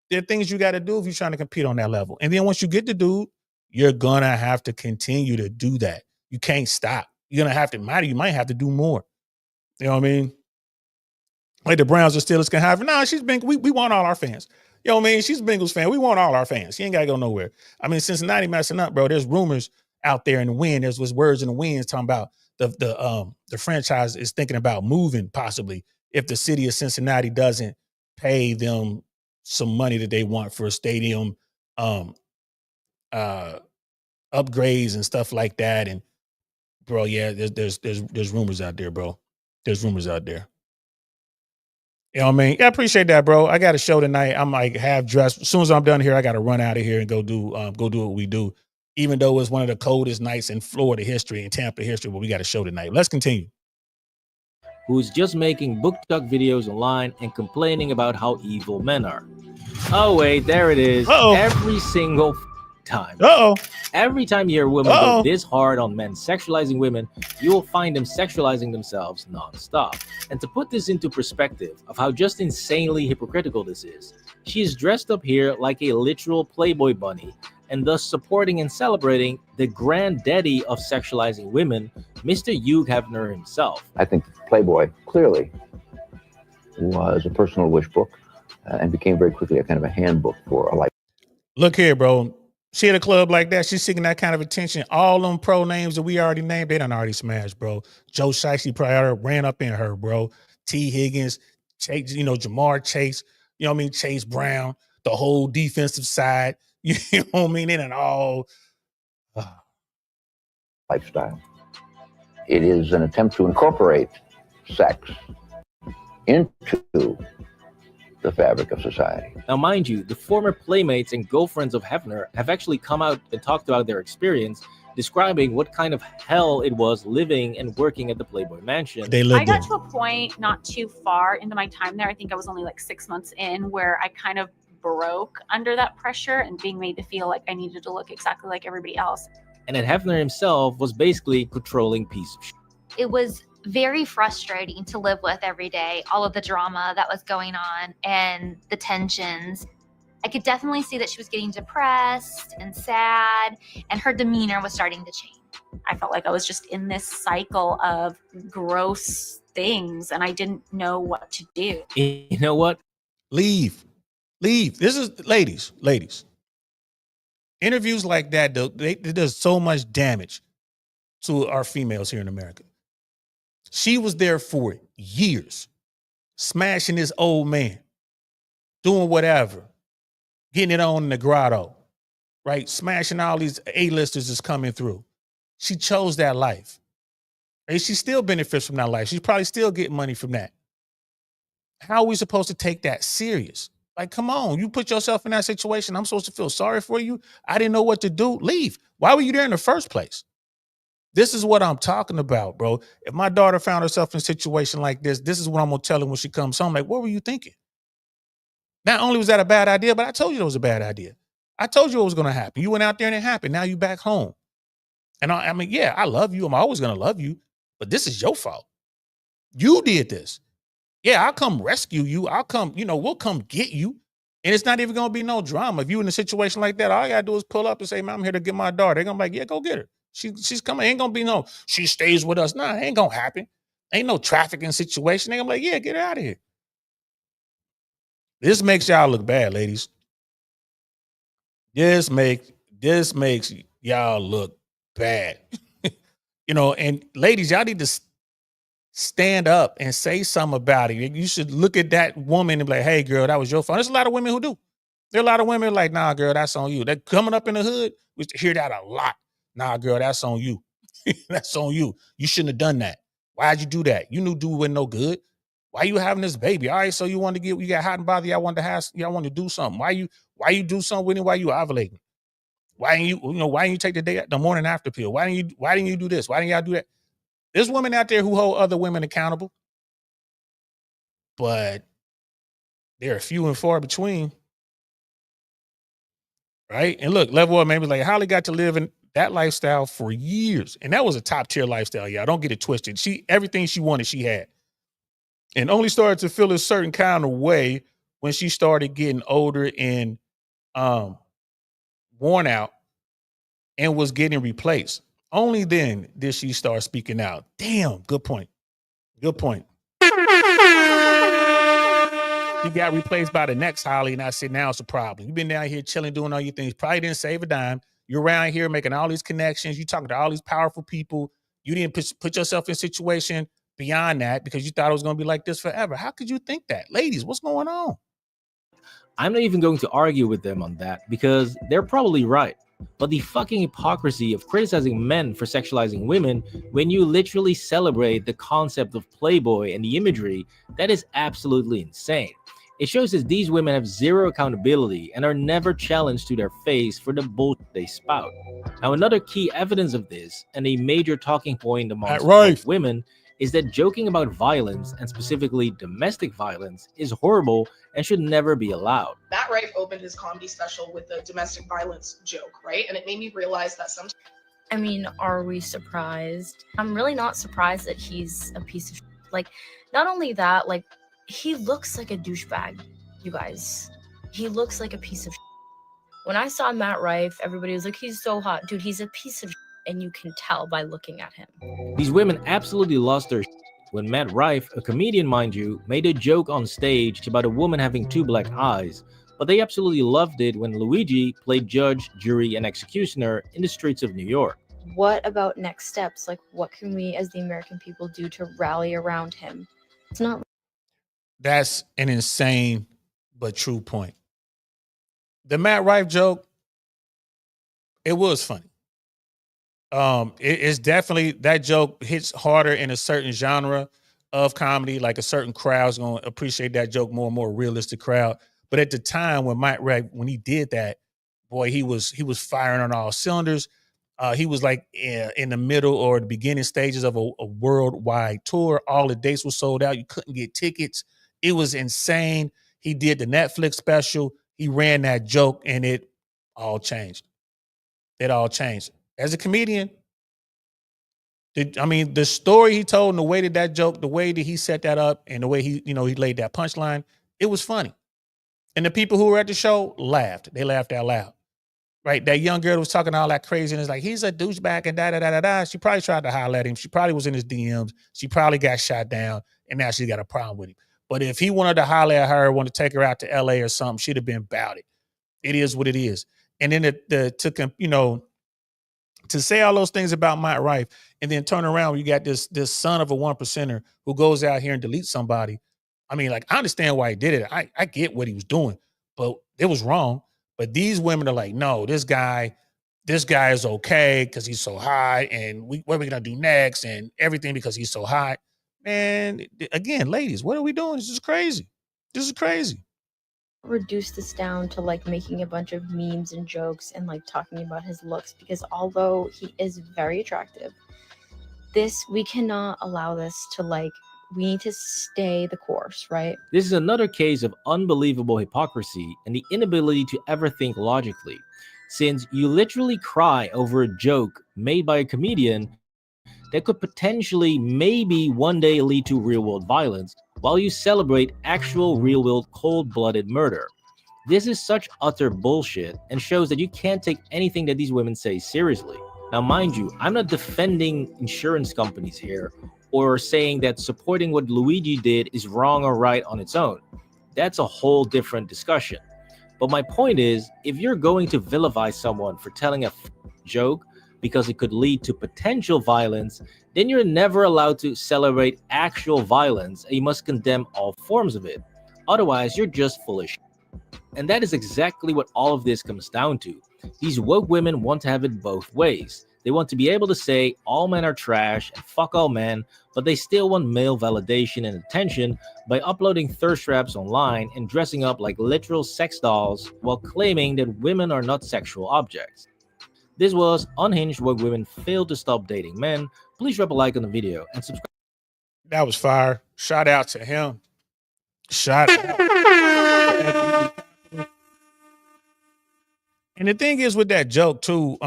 S1: There are things you got to do if you're trying to compete on that level. And then once you get the dude, you're going to have to continue to do that. You can't stop. You're going to have to matter. You might have to do more. You know what I mean? Like the Browns or Steelers can have. No, she's been. We want all our fans. You know what I mean? She's a Bengals fan. We want all our fans. She ain't got to go nowhere. I mean, Cincinnati messing up, bro. There's rumors out there in the wind. There's words in the wind talking about the franchise is thinking about moving possibly if the city of Cincinnati doesn't pay them some money that they want for a stadium upgrades and stuff like that. And bro, yeah, there's rumors out there, bro. There's rumors out there. You know what I mean? Yeah, I appreciate that, bro. I got a show tonight. I'm like half dressed. As soon as I'm done here, I got to run out of here and go do what we do. Even though it's one of the coldest nights in Florida history and Tampa history, but we got a show tonight. Let's continue.
S2: Who's just making book talk videos online and complaining about how evil men are. Oh wait, there it is. Every single time. Every time you hear women go this hard on men sexualizing women, you will find them sexualizing themselves nonstop. And to put this into perspective of how just insanely hypocritical this is, she is dressed up here like a literal Playboy bunny, and thus supporting and celebrating the granddaddy of sexualizing women, Mr. Hugh Hefner himself.
S15: I think Playboy clearly was a personal wish book and became very quickly a kind of a handbook for a life.
S1: Look here, bro. She at a club like that, she's seeking that kind of attention. All them pro names that we already named, they done already smashed, bro. Joe Shiesty probably ran up in her, bro. T. Higgins, Chase, Jamar Chase, Chase Brown, the whole defensive side. You know what I mean? They done all
S15: lifestyle. It is an attempt to incorporate sex into the fabric of society.
S2: Now, mind you, the former playmates and girlfriends of Hefner have actually come out and talked about their experience, describing what kind of hell it was living and working at the Playboy Mansion.
S16: I got to a point not too far into my time there. I think I was only like 6 months in, where I kind of broke under that pressure and being made to feel like I needed to look exactly like everybody else.
S2: And that Hefner himself was basically a controlling piece of shit.
S17: It was very frustrating to live with every day, all of the drama that was going on and the tensions. I could definitely see that she was getting depressed and sad, and her demeanor was starting to change.
S16: I felt like I was just in this cycle of gross things, and I didn't know what to do.
S2: You know what?
S1: Leave. This is, ladies. Interviews like that, it does so much damage to our females here in America. She was there for years, smashing this old man, doing whatever, getting it on in the grotto, right? Smashing all these A-listers is coming through. She chose that life. And she still benefits from that life. She's probably still getting money from that. How are we supposed to take that serious? Like, come on, you put yourself in that situation. I'm supposed to feel sorry for you. I didn't know what to do. Leave. Why were you there in the first place? This is what I'm talking about, bro. If my daughter found herself in a situation like this is what I'm going to tell her when she comes home. Like, what were you thinking? Not only was that a bad idea, but I told you it was a bad idea. I told you it was going to happen. You went out there and it happened. Now you back home. And I mean, yeah, I love you. I'm always going to love you. But this is your fault. You did this. Yeah, I'll come rescue you. I'll come, we'll come get you. And it's not even going to be no drama. If you in a situation like that, all you got to do is pull up and say, man, I'm here to get my daughter. They're going to be like, yeah, go get her. She's coming. Ain't going to be no, she stays with us. Nah, ain't going to happen. Ain't no trafficking situation. They're going to be like, yeah, get her out of here. This makes y'all look bad, ladies. This makes y'all look bad. And ladies, y'all need to stand up and say something about it. You should look at that woman and be like, hey, girl, that was your fault. There's a lot of women who do. There are a lot of women like, nah, girl, that's on you. They're coming up in the hood. We hear that a lot. Nah, girl, that's on you. That's on you. You shouldn't have done that. Why'd you do that? You knew dude wasn't no good. Why you having this baby? All right, so you got hot and bothered. Y'all wanted to do something. Why you do something with him while you ovulating? Why didn't you take the morning after pill? Why didn't you do this? Why didn't y'all do that? There's women out there who hold other women accountable, but they're few and far between. Right? And look, Level Up maybe like Holly got to live in that lifestyle for years. And that was a top tier lifestyle, y'all. Don't get it twisted. Everything she wanted, she had. And only started to feel a certain kind of way when she started getting older and worn out and was getting replaced. Only then did she start speaking out. Damn, good point. Good point. You got replaced by the next Holly, and I said, now it's a problem. You've been down here chilling, doing all your things. Probably didn't save a dime. You're around here making all these connections. You're talking to all these powerful people. You didn't put yourself in a situation beyond that because you thought it was going to be like this forever. How could you think that? Ladies, what's going on?
S2: I'm not even going to argue with them on that because they're probably right. But the fucking hypocrisy of criticizing men for sexualizing women when you literally celebrate the concept of Playboy and the imagery, that is absolutely insane. It shows that these women have zero accountability and are never challenged to their face for the bullshit they spout. Now, another key evidence of this, and a major talking point amongst woke women, is that joking about violence, and specifically domestic violence, is horrible and should never be allowed.
S18: Matt Rife opened his comedy special with a domestic violence joke, right? And it made me realize that sometimes.
S14: I mean, are we surprised? I'm really not surprised that he's a piece of shit. Like, not only that, like, he looks like a douchebag, you guys. He looks like a piece of shit. When I saw Matt Rife, everybody was like, he's so hot. Dude, he's a piece of shit, and you can tell by looking at him.
S2: These women absolutely lost their shit when Matt Rife, a comedian mind you, made a joke on stage about a woman having 2 black eyes, but they absolutely loved it when Luigi played judge, jury, and executioner in the streets of New York.
S14: What about next steps? Like, what can we as the American people do to rally around him? It's not.
S1: That's an insane but true point. The Matt Rife joke, it was funny. It's definitely, that joke hits harder in a certain genre of comedy, like a certain crowd's gonna appreciate that joke more and more, realistic crowd. But at the time when Matt Rife, when he did that, boy, he was firing on all cylinders. He was like in the middle or the beginning stages of a worldwide tour. All the dates were sold out. You couldn't get tickets. It was insane. He did the Netflix special. He ran that joke, and it all changed. It all changed. As a comedian, the story he told and the way that joke, the way that he set that up and the way he laid that punchline, it was funny. And the people who were at the show laughed. They laughed out loud. Right? That young girl was talking all that craziness, like, he's a douchebag and da-da-da-da-da. She probably tried to holler at him. She probably was in his DMs. She probably got shot down, and now she's got a problem with him. But if he wanted to holler at her, wanted to take her out to LA or something, she'd have been about it. It is what it is. And then to say all those things about Matt Rife and then turn around, you got this son of a 1%er who goes out here and deletes somebody. I mean, like, I understand why he did it. I get what he was doing, but it was wrong. But these women are like, no, this guy is okay because he's so high, and what are we gonna do next, and everything because he's so high. Man, again, ladies, what are we doing? This is crazy. This is crazy.
S14: Reduce this down to like making a bunch of memes and jokes and like talking about his looks, because although he is very attractive, we cannot allow this to we need to stay the course, right?
S2: This is another case of unbelievable hypocrisy and the inability to ever think logically, since you literally cry over a joke made by a comedian that could potentially maybe one day lead to real-world violence, while you celebrate actual real-world cold-blooded murder. This is such utter bullshit and shows that you can't take anything that these women say seriously. Now, mind you, I'm not defending insurance companies here or saying that supporting what Luigi did is wrong or right on its own. That's a whole different discussion. But my point is, if you're going to vilify someone for telling a joke because it could lead to potential violence, then you're never allowed to celebrate actual violence, and you must condemn all forms of it. Otherwise, you're just full of shit. And that is exactly what all of this comes down to. These woke women want to have it both ways. They want to be able to say all men are trash and fuck all men, but they still want male validation and attention by uploading thirst traps online and dressing up like literal sex dolls while claiming that women are not sexual objects. This was Unhinged Woke Women Fail to Stop Dating Men. Please drop a like on the video and subscribe.
S1: That was fire. Shout out to him. Shout out. And the thing is with that joke too,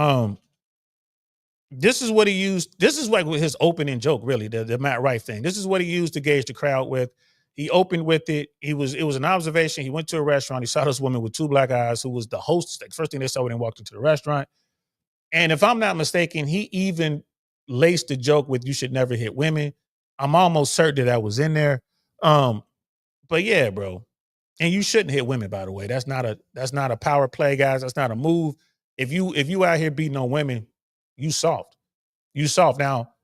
S1: this is what he used. This is like his opening joke, really, the Matt Rife thing. This is what he used to gauge the crowd with. He opened with it. It was an observation. He went to a restaurant. He saw this woman with 2 black eyes who was the hostess. Like, first thing they saw when they walked into the restaurant. And if I'm not mistaken, he even laced the joke with "you should never hit women." I'm almost certain that was in there. But yeah, bro. And you shouldn't hit women, by the way. That's not a power play, guys. That's not a move. If you out here beating on women, you soft. You soft. Now,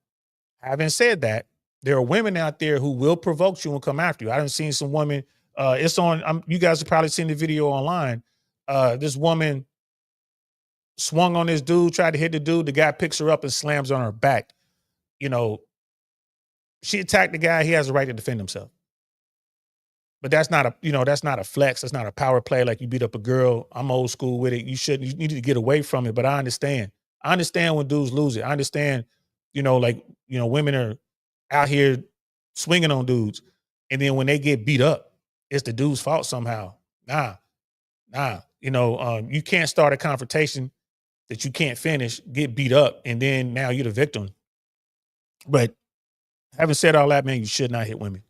S1: having said that, there are women out there who will provoke you and come after you. I done seen some women. It's on. You guys have probably seen the video online. This woman swung on this dude, tried to hit the dude. The guy picks her up and slams on her back. You know, she attacked the guy. He has a right to defend himself. But that's not a flex. That's not a power play. Like you beat up a girl. I'm old school with it. You need to get away from it. But I understand. I understand when dudes lose it. I understand, women are out here swinging on dudes. And then when they get beat up, it's the dude's fault somehow. Nah. You can't start a confrontation that you can't finish, get beat up, and then now you're the victim. But having said all that, man, you should not hit women.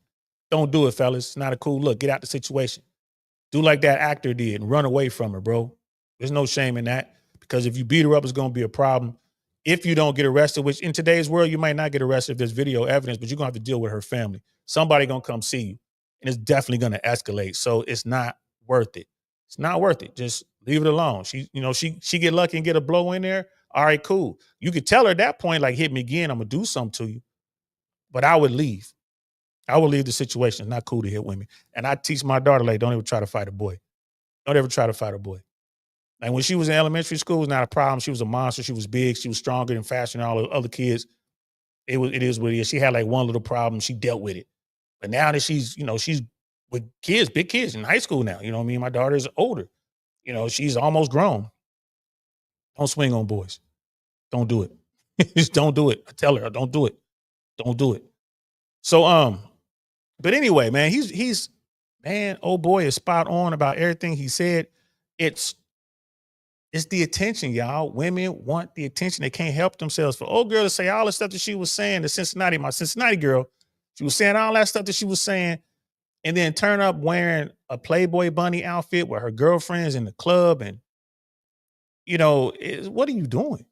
S1: Don't do it, fellas. It's not a cool look. Get out the situation. Do like that actor did and run away from her, bro. There's no shame in that, because if you beat her up, it's going to be a problem. If you don't get arrested, which in today's world, you might not get arrested if there's video evidence, but you're going to have to deal with her family. Somebody going to come see you, and it's definitely going to escalate. So it's not worth it. It's not worth it. Just leave it alone. She get lucky and get a blow in there. All right, cool. You could tell her at that point, like, hit me again, I'm going to do something to you. But I would leave. I will leave the situation. It's not cool to hit women. And I teach my daughter, like, don't ever try to fight a boy. Don't ever try to fight a boy. Like when she was in elementary school, it was not a problem. She was a monster. She was big. She was stronger and faster than all the other kids. It is what it is. She had like one little problem. She dealt with it. But now that she's with kids, big kids in high school now. You know what I mean? My daughter is older. She's almost grown. Don't swing on boys. Don't do it. Just don't do it. I tell her, don't do it. Don't do it. So, but anyway, man, old boy is spot on about everything he said. It's the attention, y'all. Women want the attention. They can't help themselves. For old girl to say all the stuff that she was saying, my Cincinnati girl, she was saying all that stuff that she was saying, and then turn up wearing a Playboy bunny outfit with her girlfriends in the club. And, what are you doing?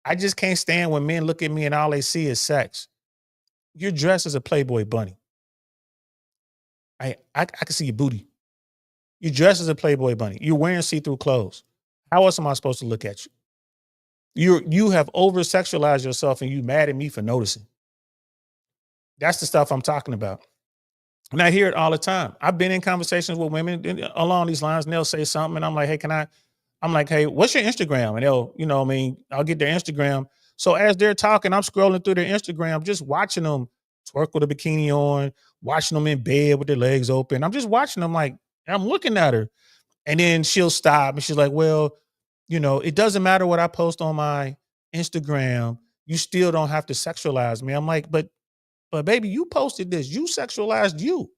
S1: I just can't stand when men look at me and all they see is sex. You're dressed as a Playboy bunny. I can see your booty. You're dressed as a Playboy bunny. You're wearing see-through clothes. How else am I supposed to look at you? You have over-sexualized yourself, and you mad at me for noticing. That's the stuff I'm talking about. And I hear it all the time. I've been in conversations with women along these lines, and they'll say something, and I'm like, hey, what's your Instagram? And they'll, I'll get their Instagram. So as they're talking, I'm scrolling through their Instagram, just watching them twerk with a bikini on, watching them in bed with their legs open. I'm just watching them, like, I'm looking at her. And then she'll stop and she's like, well, it doesn't matter what I post on my Instagram. You still don't have to sexualize me. I'm like, but baby, you posted this. You sexualized you.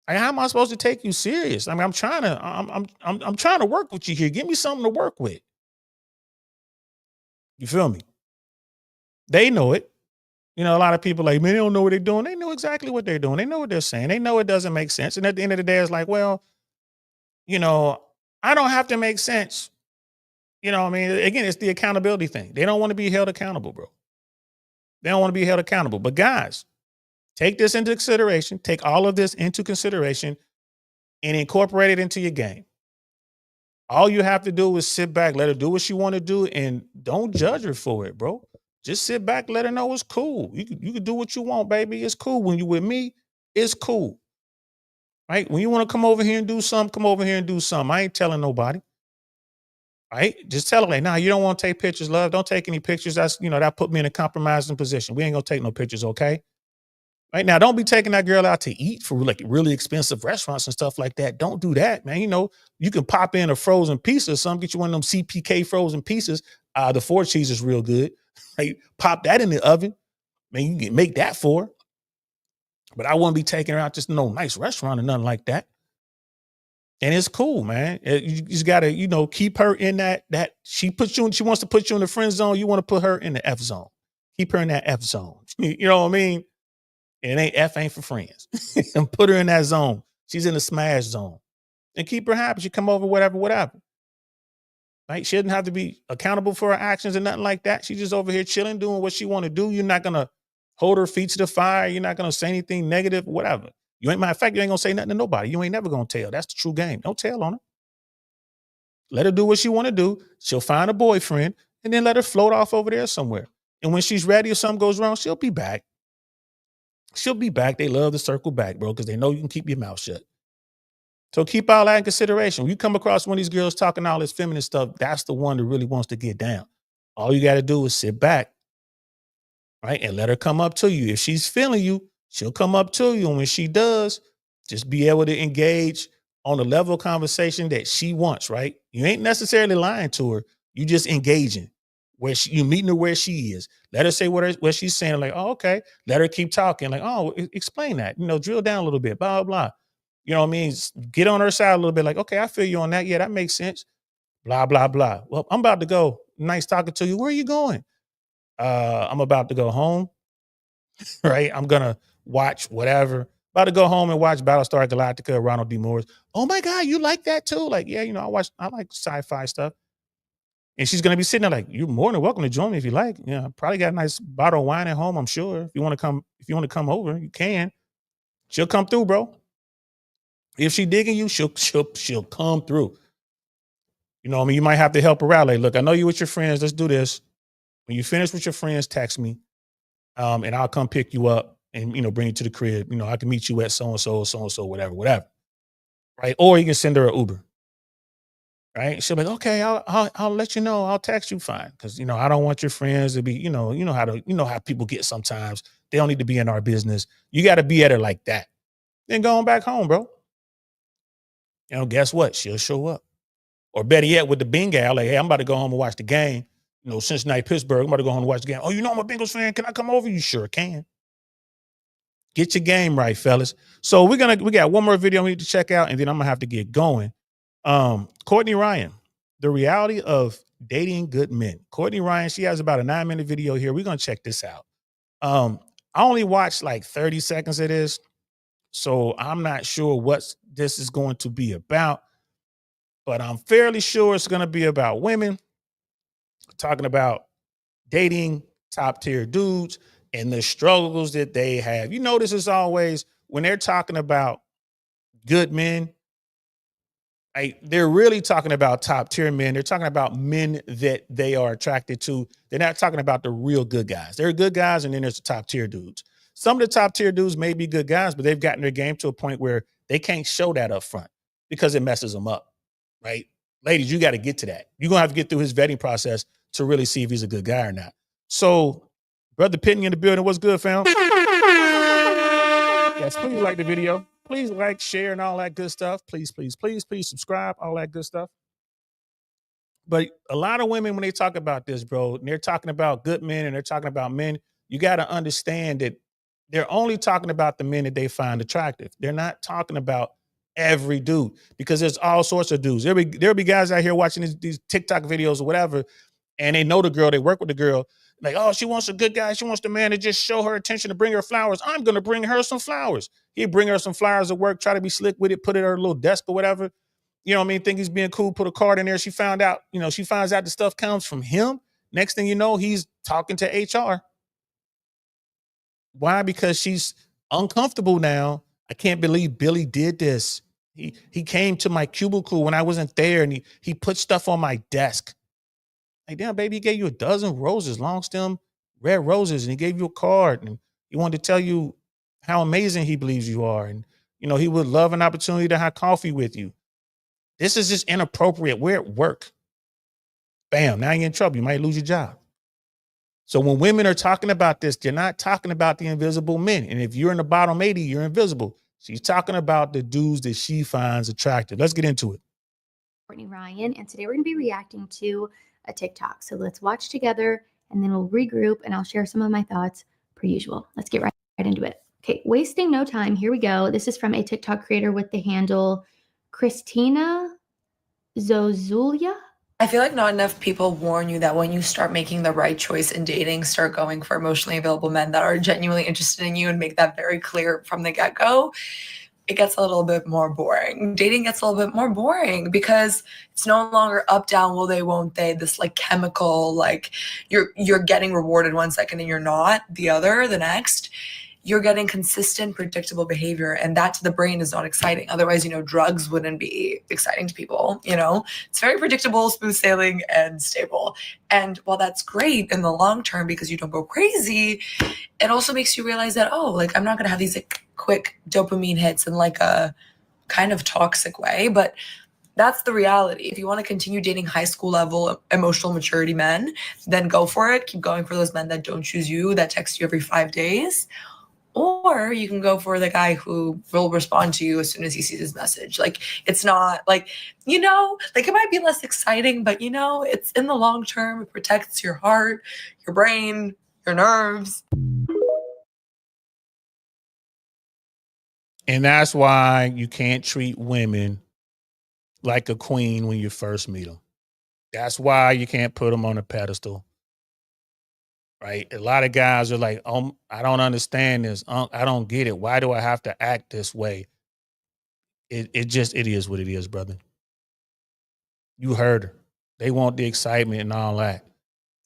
S1: Like, how am I supposed to take you serious? I mean, I'm trying to work with you here. Give me something to work with. You feel me? They know it. A lot of people like, man, they don't know what they're doing. They know exactly what they're doing. They know what they're saying. They know it doesn't make sense. And at the end of the day, it's like, well, I don't have to make sense. Again, it's the accountability thing. They don't want to be held accountable, bro. They don't want to be held accountable. But guys, take this into consideration. Take all of this into consideration and incorporate it into your game. All you have to do is sit back, let her do what she want to do, and don't judge her for it, bro. Just sit back, let her know it's cool. You can do what you want, baby. It's cool. When you with me, it's cool. Right? When you want to come over here and do something, come over here and do something. I ain't telling nobody. Right? Just tell her, like, nah, you don't want to take pictures, love. Don't take any pictures. That's, that put me in a compromising position. We ain't gonna take no pictures, okay? Right now, don't be taking that girl out to eat for like really expensive restaurants and stuff like that. Don't do that, man. You can pop in a frozen pizza or something, get you one of them CPK frozen pieces. The 4 cheese is real good. Right? Pop that in the oven. Man, you can make that for her. But I wouldn't be taking her out just no nice restaurant or nothing like that. And it's cool, man. You just gotta, keep her in that she wants to put you in the friend zone. You want to put her in the F zone. Keep her in that F zone. You know what I mean? And F ain't for friends. And put her in that zone. She's in the smash zone. And keep her happy. She come over, whatever. Right? She doesn't have to be accountable for her actions and nothing like that. She's just over here chilling, doing what she want to do. You're not gonna hold her feet to the fire. You're not gonna say anything negative, whatever. Matter of fact, you ain't gonna say nothing to nobody. You ain't never gonna tell. That's the true game. Don't tell on her. Let her do what she want to do. She'll find a boyfriend and then let her float off over there somewhere. And when she's ready, if something goes wrong, she'll be back. She'll be back. They love to circle back, bro, because they know you can keep your mouth shut. So keep all that in consideration. When you come across one of these girls talking all this feminine stuff, that's the one that really wants to get down. All you got to do is sit back, right? And let her come up to you. If she's feeling you, she'll come up to you. And when she does, just be able to engage on the level of conversation that she wants, right? You ain't necessarily lying to her. You just engaging you meeting her where she is. Let her say what she's saying. Like, oh, okay. Let her keep talking. Like, oh, explain that, drill down a little bit, blah, blah, blah. You know what I mean? Get on her side a little bit. Like, okay, I feel you on that. Yeah, that makes sense. Blah, blah, blah. Well, I'm about to go. Nice talking to you. Where are you going? I'm about to go home. Right? I'm gonna watch whatever. About to go home and watch Battlestar Galactica, Ronald D. Moore's. Oh my God, you like that too? Like, yeah, I like sci-fi stuff. And she's gonna be sitting there like, you're more than welcome to join me if you like. Yeah, probably got a nice bottle of wine at home, I'm sure. If you want to come over, you can. She'll come through, bro. If she digging you, she'll come through. You know what I mean? You might have to help her out. Like, look, I know you with your friends. Let's do this. When you finish with your friends, text me. And I'll come pick you up and, bring you to the crib. I can meet you at so-and-so, whatever. Right. Or you can send her an Uber. Right. She'll be like, okay, I'll let you know. I'll text you fine. Cause I don't want your friends to be, you know how people get sometimes. They don't need to be in our business. You got to be at her like that. Then going back home, bro. Guess what? She'll show up. Or better yet, with the Bengal, like, hey, I'm about to go home and watch the game. Cincinnati, Pittsburgh. I'm about to go home and watch the game. Oh, I'm a Bengals fan. Can I come over? You sure can. Get your game right, fellas. So we got one more video we need to check out, and then I'm gonna have to get going. Courtney Ryan, the reality of dating good men. Courtney Ryan, she has about a 9-minute video here. We're gonna check this out. I only watched like 30 seconds of this, so I'm not sure what this is going to be about, but I'm fairly sure it's gonna be about women talking about dating top tier dudes and the struggles that they have. You notice it's always when they're talking about good men, they're really talking about top tier men. They're talking about men that they are attracted to. They're not talking about the real good guys. There are good guys, and then there's the top tier dudes. Some of the top tier dudes may be good guys, but they've gotten their game to a point where they can't show that up front because it messes them up, right? Ladies, you got to get to that. You're going to have to get through his vetting process to really see if he's a good guy or not. So, Brother Pitney in the building. What's good, fam? Yes, please like the video. Please like, share, and all that good stuff. Please, please, please, please subscribe, all that good stuff. But a lot of women, when they talk about this, bro, and they're talking about good men and they're talking about men, you got to understand that they're only talking about the men that they find attractive. They're not talking about every dude, because there's all sorts of dudes. There'll be guys out here watching these TikTok videos or whatever, and they know the girl, they work with the girl. Like, oh, she wants a good guy. She wants the man to just show her attention, to bring her flowers. I'm going to bring her some flowers. He'd bring her some flowers at work, try to be slick with it, put it at her little desk or whatever. You know what I mean? Think he's being cool, put a card in there. She finds out the stuff comes from him. Next thing you know, he's talking to HR. Why? Because she's uncomfortable now. I can't believe Billy did this. He came to my cubicle when I wasn't there, and he put stuff on my desk. Like, damn, baby, he gave you a dozen roses, long stem red roses, and he gave you a card, and he wanted to tell you how amazing he believes you are. And, he would love an opportunity to have coffee with you. This is just inappropriate. We're at work. Bam, now you're in trouble. You might lose your job. So when women are talking about this, they're not talking about the invisible men. And if you're in the bottom 80, you're invisible. She's talking about the dudes that she finds attractive. Let's get into it.
S19: Courtney Ryan, and today we're going to be reacting to a TikTok. So let's watch together, and then we'll regroup, and I'll share some of my thoughts per usual. Let's get right into it. Okay, wasting no time. Here we go. This is from a TikTok creator with the handle Christina Zozulia.
S6: I feel like not enough people warn you that when you start making the right choice in dating, start going for emotionally available men that are genuinely interested in you, and make that very clear from the get-go, it gets a little bit more boring. Dating gets a little bit more boring because it's no longer up, down, will they, won't they, this like chemical, like you're getting rewarded one second and you're not the next. You're getting consistent, predictable behavior, and that to the brain is not exciting. Otherwise, drugs wouldn't be exciting to people. It's very predictable, smooth sailing, and stable. And while that's great in the long term because you don't go crazy, it also makes you realize that, I'm not going to have these quick dopamine hits and like a
S20: kind of toxic way, but that's the reality. If you want to continue dating high school level emotional maturity men, then go for it. Keep going for those men that don't choose you, that text you every 5 days. Or you can go for the guy who will respond to you as soon as he sees his message. Like, it's not like, you know, like it might be less exciting, but you know, it's in the long term, it protects your heart, your brain, your nerves.
S1: And that's why you can't treat women like a queen when you first meet them. That's why you can't put them on a pedestal. Right? A lot of guys are like, I don't understand this. I don't get it. Why do I have to act this way? It is what it is, brother. You heard her. They want the excitement and all that.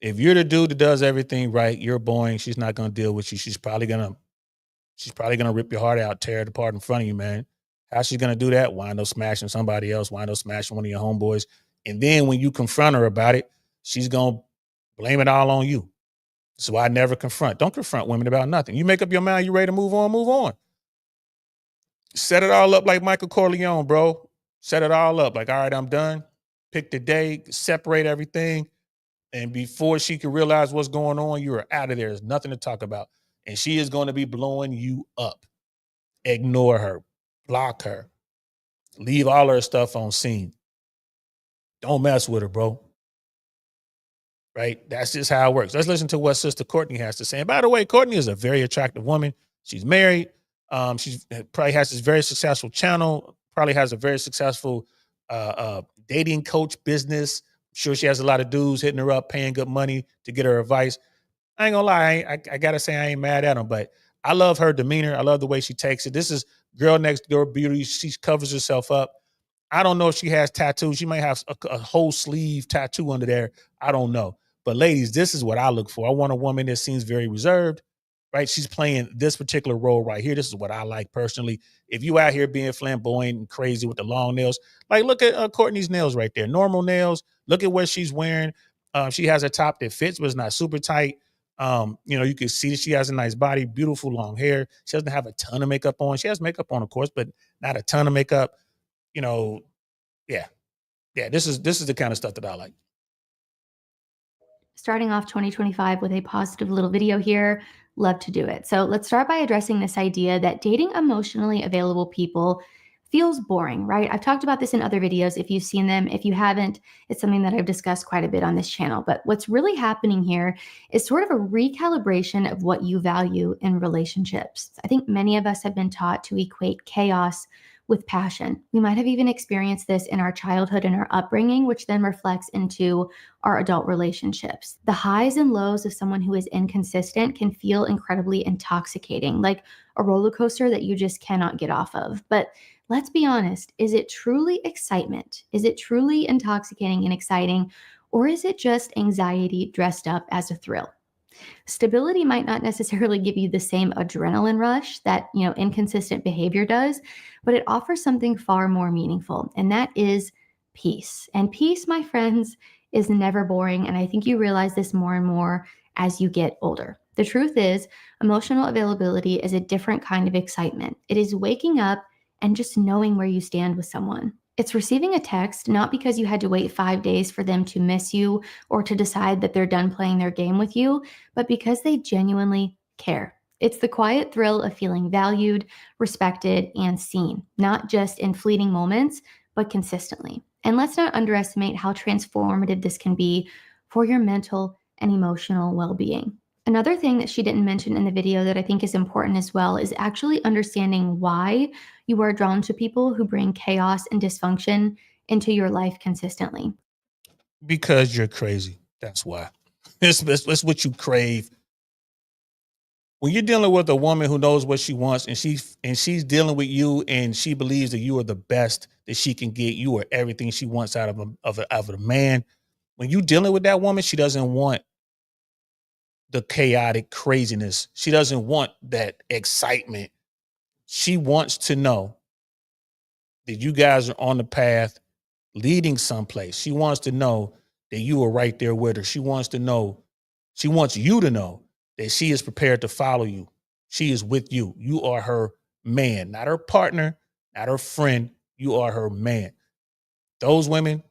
S1: If you're the dude that does everything right, you're boring. She's not gonna deal with you. She's probably gonna rip your heart out, tear it apart in front of you, man. How's she gonna do that? Wind up smashing somebody else, wind up smashing one of your homeboys. And then when you confront her about it, she's gonna blame it all on you. So I never confront. Don't confront women about nothing. You make up your mind, you ready to move on, move on. Set it all up like Michael Corleone, bro. Set it all up. Like, all right, I'm done. Pick the day, separate everything. And before she can realize what's going on, you are out of there. There's nothing to talk about. And she is going to be blowing you up. Ignore her. Block her. Leave all her stuff on scene. Don't mess with her, bro. Right? That's just how it works. Let's listen to what Sister Courtney has to say. And by the way, Courtney is a very attractive woman. She's married. She's probably has this very successful channel, probably has a very successful dating coach business. I'm sure she has a lot of dudes hitting her up, paying good money to get her advice. I ain't gonna lie, I gotta say I ain't mad at them, but I love her demeanor. I love the way she takes it. This is girl next door beauty. She covers herself up. I don't know if she has tattoos. She might have a whole sleeve tattoo under there. I don't know. But ladies, this is what I look for. I want a woman that seems very reserved, right? She's playing this particular role right here. This is what I like personally. If you out here being flamboyant and crazy with the long nails, like look at Courtney's nails right there. Normal nails. Look at what she's wearing. She has a top that fits, but it's not super tight. You can see that she has a nice body, beautiful long hair. She doesn't have a ton of makeup on. She has makeup on, of course, but not a ton of makeup. Yeah. This is the kind of stuff that I like.
S19: Starting off 2025 with a positive little video here. Love to do it. So let's start by addressing this idea that dating emotionally available people feels boring, right? I've talked about this in other videos if you've seen them. If you haven't, it's something that I've discussed quite a bit on this channel. But what's really happening here is sort of a recalibration of what you value in relationships. I think many of us have been taught to equate chaos with passion. We might have even experienced this in our childhood and our upbringing, which then reflects into our adult relationships. The highs and lows of someone who is inconsistent can feel incredibly intoxicating, like a roller coaster that you just cannot get off of. But let's be honest, is it truly excitement? Is it truly intoxicating and exciting? Or is it just anxiety dressed up as a thrill? Stability might not necessarily give you the same adrenaline rush that, inconsistent behavior does, but it offers something far more meaningful, and that is peace. And peace, my friends, is never boring, and I think you realize this more and more as you get older. The truth is, emotional availability is a different kind of excitement. It is waking up and just knowing where you stand with someone. It's receiving a text not because you had to wait 5 days for them to miss you or to decide that they're done playing their game with you, but because they genuinely care. It's the quiet thrill of feeling valued, respected, and seen, not just in fleeting moments, but consistently. And let's not underestimate how transformative this can be for your mental and emotional well-being. Another thing that she didn't mention in the video that I think is important as well is actually understanding why you are drawn to people who bring chaos and dysfunction into your life consistently.
S1: Because you're crazy. That's why. It's what you crave. When you're dealing with a woman who knows what she wants and she's dealing with you and she believes that you are the best that she can get, you are everything she wants out of a man. When you're dealing with that woman, she doesn't want the chaotic craziness. She doesn't want that excitement. She wants to know that you guys are on the path leading someplace. She wants to know that you are right there with her. She wants you to know that she is prepared to follow you. She is with you. You are her man, not her partner, not her friend. You are her man. Those women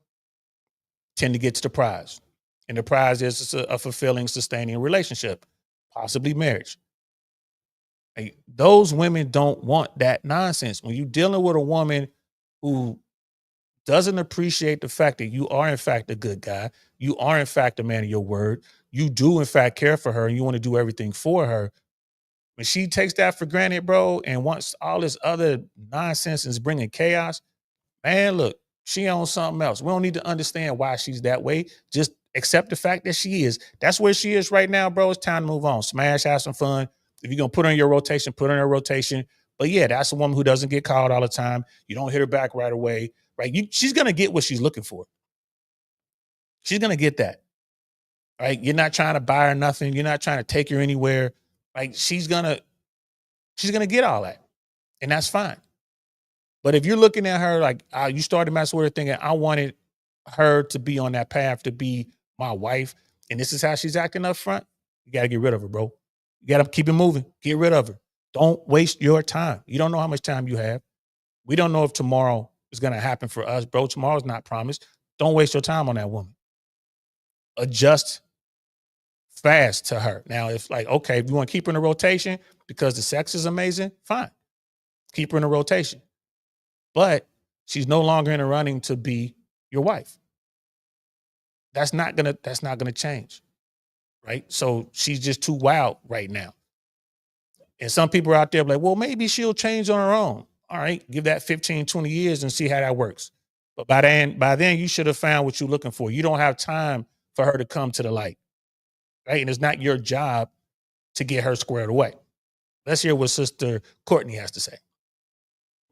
S1: tend to get to the prize. And the prize is a fulfilling, sustaining relationship, possibly marriage. Those women don't want that nonsense. When you're dealing with a woman who doesn't appreciate the fact that you are, in fact, a good guy, you are, in fact, a man of your word, you do, in fact, care for her, and you want to do everything for her, when she takes that for granted, bro, and wants all this other nonsense and is bringing chaos, man, look, she on something else. We don't need to understand why she's that way. Just accept the fact that she is. That's where she is right now, bro. It's time to move on. Smash, have some fun. If you're going to put her in your rotation, put her in her rotation. But yeah, that's a woman who doesn't get called all the time. You don't hit her back right away, right? She's going to get what she's looking for. She's going to get that, right? You're not trying to buy her nothing. You're not trying to take her anywhere. Like she's going to get all that. And that's fine. But if you're looking at her like you started messing with her thinking, I wanted her to be on that path to be my wife, and this is how she's acting up front, you got to get rid of her, bro. You got to keep it moving. Get rid of her. Don't waste your time. You don't know how much time you have. We don't know if tomorrow is going to happen for us, bro. Tomorrow's not promised. Don't waste your time on that woman. Adjust fast to her. Now, if like, okay, if you want to keep her in a rotation because the sex is amazing, fine. Keep her in a rotation. But she's no longer in the running to be your wife. That's not gonna change, right? So she's just too wild right now. And some people are out there like, well, maybe she'll change on her own. All right, give that 15, 20 years and see how that works. But by then you should have found what you're looking for. You don't have time for her to come to the light, right? And it's not your job to get her squared away. Let's hear what Sister Courtney has to say.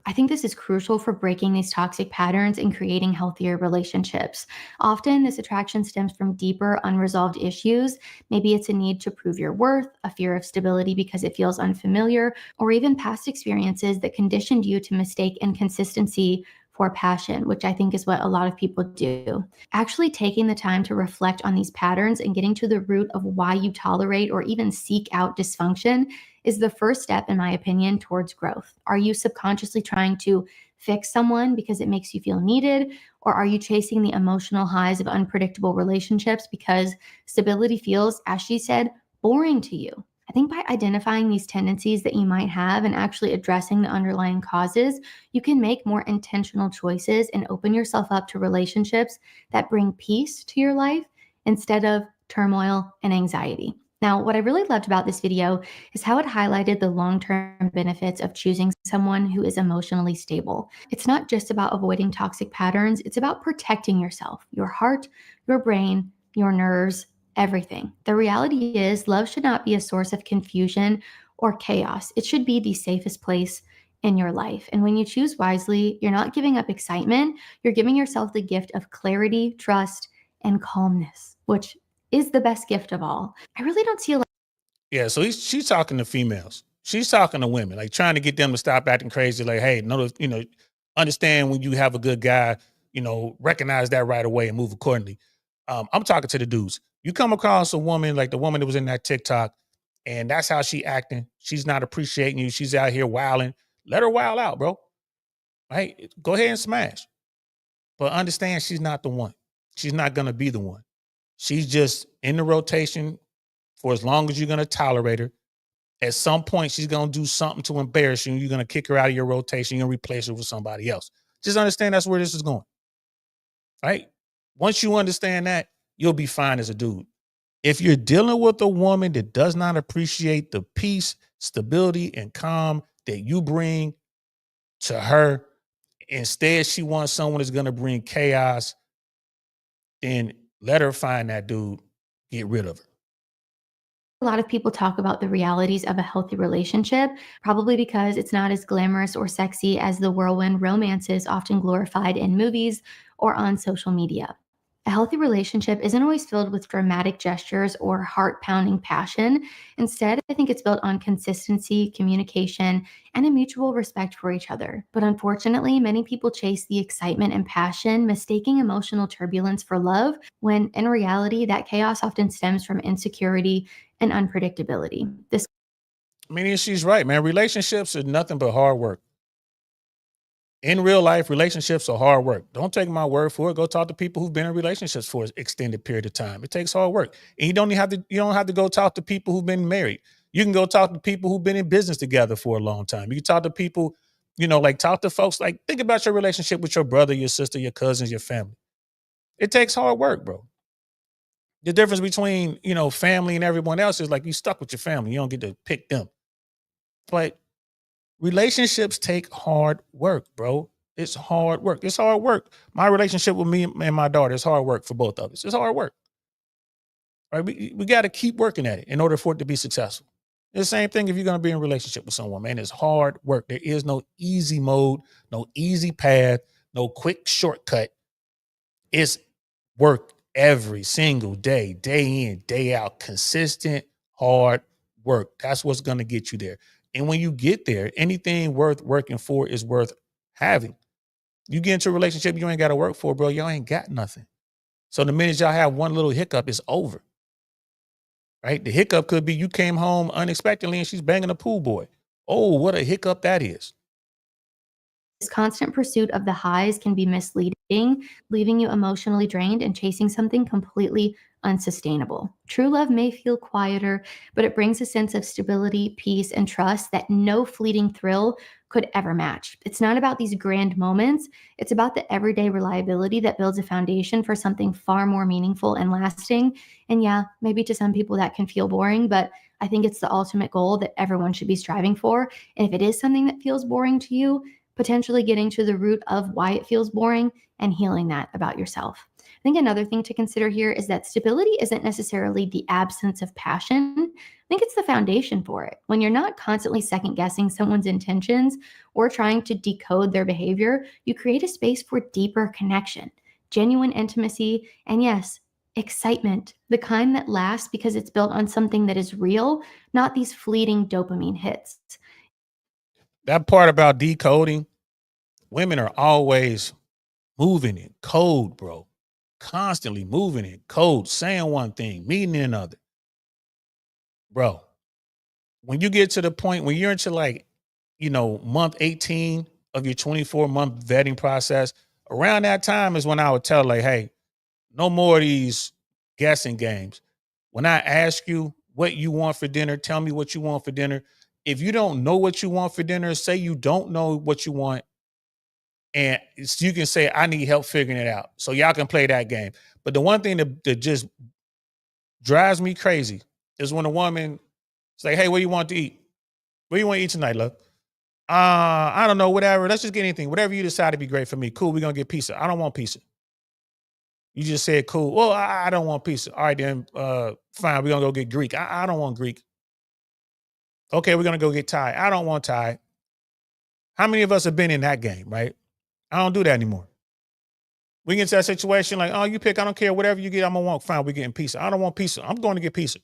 S19: I think this is crucial for breaking these toxic patterns and creating healthier relationships. Often, this attraction stems from deeper, unresolved issues. Maybe it's a need to prove your worth, a fear of stability because it feels unfamiliar, or even past experiences that conditioned you to mistake inconsistency for passion, which I think is what a lot of people do. Actually taking the time to reflect on these patterns and getting to the root of why you tolerate or even seek out dysfunction is the first step, in my opinion, towards growth. Are you subconsciously trying to fix someone because it makes you feel needed? Or are you chasing the emotional highs of unpredictable relationships because stability feels, as she said, boring to you? I think by identifying these tendencies that you might have and actually addressing the underlying causes, you can make more intentional choices and open yourself up to relationships that bring peace to your life instead of turmoil and anxiety. Now, what I really loved about this video is how it highlighted the long-term benefits of choosing someone who is emotionally stable. It's not just about avoiding toxic patterns, it's about protecting yourself, your heart, your brain, your nerves, everything. The reality is, love should not be a source of confusion or chaos. It should be the safest place in your life. And when you choose wisely, you're not giving up excitement, you're giving yourself the gift of clarity, trust, and calmness, which is the best gift of all. I really don't see a lot.
S1: Yeah, so she's talking to females. She's talking to women, like trying to get them to stop acting crazy. Like, hey, no, understand when you have a good guy, recognize that right away and move accordingly. I'm talking to the dudes. You come across a woman like the woman that was in that TikTok, and that's how she acting. She's not appreciating you. She's out here wilding. Let her wild out, bro. Right? Go ahead and smash. But understand she's not the one. She's not gonna be the one. She's just in the rotation for as long as you're going to tolerate her. At some point, she's going to do something to embarrass you. And you're going to kick her out of your rotation. You're going to replace her with somebody else. Just understand that's where this is going. Right? Once you understand that, you'll be fine as a dude. If you're dealing with a woman that does not appreciate the peace, stability, and calm that you bring to her, instead she wants someone that's going to bring chaos, then let her find that dude, get rid of her.
S19: A lot of people talk about the realities of a healthy relationship, probably because it's not as glamorous or sexy as the whirlwind romances often glorified in movies or on social media. A healthy relationship isn't always filled with dramatic gestures or heart-pounding passion. Instead, I think it's built on consistency, communication, and a mutual respect for each other. But unfortunately, many people chase the excitement and passion, mistaking emotional turbulence for love, when in reality, that chaos often stems from insecurity and unpredictability.
S1: I mean, she's right, man. Relationships are nothing but hard work. In real life, relationships are hard work. Don't take my word for it. Go talk to people who've been in relationships for an extended period of time. It takes hard work. And you don't have to go talk to people who've been married. You can go talk to people who've been in business together for a long time. You can talk to people, talk to folks, like think about your relationship with your brother, your sister, your cousins, your family. It takes hard work, bro. The difference between, family and everyone else is like you stuck with your family. You don't get to pick them. But relationships take hard work, bro. It's hard work. It's hard work. My relationship with me and my daughter is hard work for both of us. It's hard work. Right? We got to keep working at it in order for it to be successful. It's the same thing if you're going to be in a relationship with someone, man. It's hard work. There is no easy mode, no easy path, no quick shortcut. It's work every single day, day in, day out, consistent, hard work. That's what's going to get you there. And when you get there, anything worth working for is worth having. You get into a relationship you ain't got to work for, bro. Y'all ain't got nothing. So the minute y'all have one little hiccup, it's over. Right? The hiccup could be you came home unexpectedly and she's banging a pool boy. Oh, what a hiccup that is.
S19: This constant pursuit of the highs can be misleading, leaving you emotionally drained and chasing something completely unsustainable. True love may feel quieter, but it brings a sense of stability, peace, and trust that no fleeting thrill could ever match. It's not about these grand moments. It's about the everyday reliability that builds a foundation for something far more meaningful and lasting. And yeah, maybe to some people that can feel boring, but I think it's the ultimate goal that everyone should be striving for. And if it is something that feels boring to you, potentially getting to the root of why it feels boring and healing that about yourself. I think another thing to consider here is that stability isn't necessarily the absence of passion. I think it's the foundation for it. When you're not constantly second guessing someone's intentions or trying to decode their behavior, you create a space for deeper connection, genuine intimacy, and yes, excitement, the kind that lasts because it's built on something that is real, not these fleeting dopamine hits.
S1: That part about decoding, women are always moving in code, bro. Constantly moving in code, saying one thing, meaning another. Bro, when you get to the point when you're into month 18 of your 24-month vetting process, around that time is when I would tell hey, no more of these guessing games. When I ask you what you want for dinner, tell me what you want for dinner. If you don't know what you want for dinner, say you don't know what you want. And you can say, I need help figuring it out. So y'all can play that game. But the one thing that just drives me crazy is when a woman say, hey, what do you want to eat? What do you want to eat tonight, love? I don't know, whatever. Let's just get anything. Whatever you decide to be great for me. Cool, we're going to get pizza. I don't want pizza. You just said, cool. Well, I don't want pizza. All right, then, fine. We're going to go get Greek. I don't want Greek. Okay, we're going to go get Thai. I don't want Thai. How many of us have been in that game, right? I don't do that anymore. We get to that situation like, oh, you pick, I don't care, whatever you get, I'm gonna want, fine, we're getting pizza. I don't want pizza. I'm going to get pizza.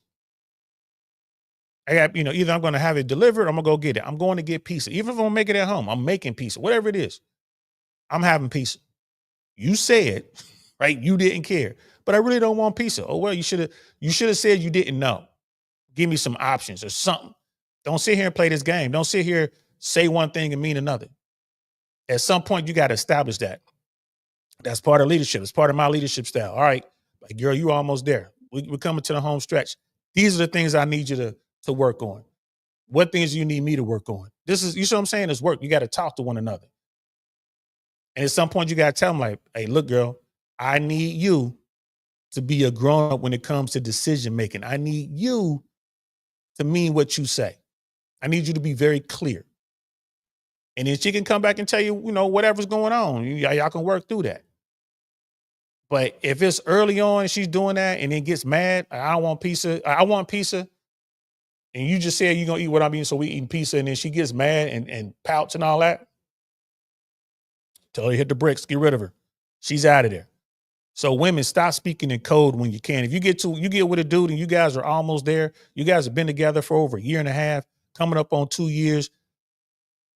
S1: I got, either I'm gonna have it delivered or I'm gonna go get it. I'm going to get pizza. Even if I'm gonna make it at home, I'm making pizza, whatever it is. I'm having pizza. You said, right, you didn't care, but I really don't want pizza. Oh, well, you should have said you didn't know. Give me some options or something. Don't sit here and play this game. Don't sit here, say one thing and mean another. At some point, you got to establish that. That's part of leadership. It's part of my leadership style. All right, like, girl, you're almost there. We're coming to the home stretch. These are the things I need you to work on. What things do you need me to work on? This is, you see what I'm saying? It's work. You got to talk to one another. And at some point, you got to tell them like, hey, look, girl, I need you to be a grown up when it comes to decision making. I need you to mean what you say. I need you to be very clear. And then she can come back and tell you, whatever's going on. Y'all can work through that. But if it's early on and she's doing that and then gets mad, I don't want pizza. I want pizza. And you just said you're going to eat what I'm eating, so we eating pizza. And then she gets mad and pouts and all that. Tell her to hit the bricks, get rid of her. She's out of there. So women, stop speaking in code when you can. If you get with a dude and you guys are almost there, you guys have been together for over a year and a half, coming up on 2 years.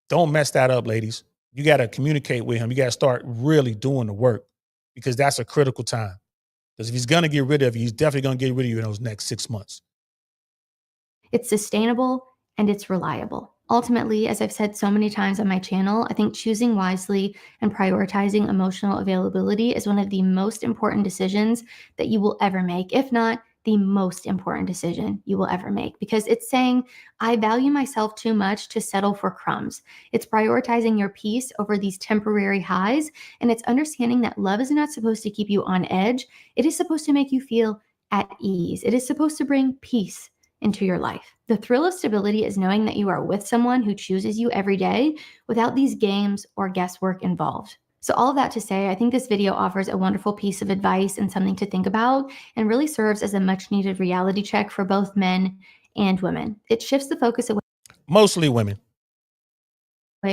S1: Don't mess that up, ladies. You got to communicate with him. You got to start really doing the work because that's a critical time. Because if he's going to get rid of you, he's definitely going to get rid of you in those next 6 months.
S19: It's sustainable and it's reliable. Ultimately, as I've said so many times on my channel, I think choosing wisely and prioritizing emotional availability is one of the most important decisions that you will ever make, if not the most important decision you will ever make, because it's saying, I value myself too much to settle for crumbs. It's prioritizing your peace over these temporary highs, and it's understanding that love is not supposed to keep you on edge. It is supposed to make you feel at ease. It is supposed to bring peace into your life. The thrill of stability is knowing that you are with someone who chooses you every day without these games or guesswork involved. So all of that to say, I think this video offers a wonderful piece of advice and something to think about, and really serves as a much needed reality check for both men and women. It shifts the focus away
S1: Mostly women.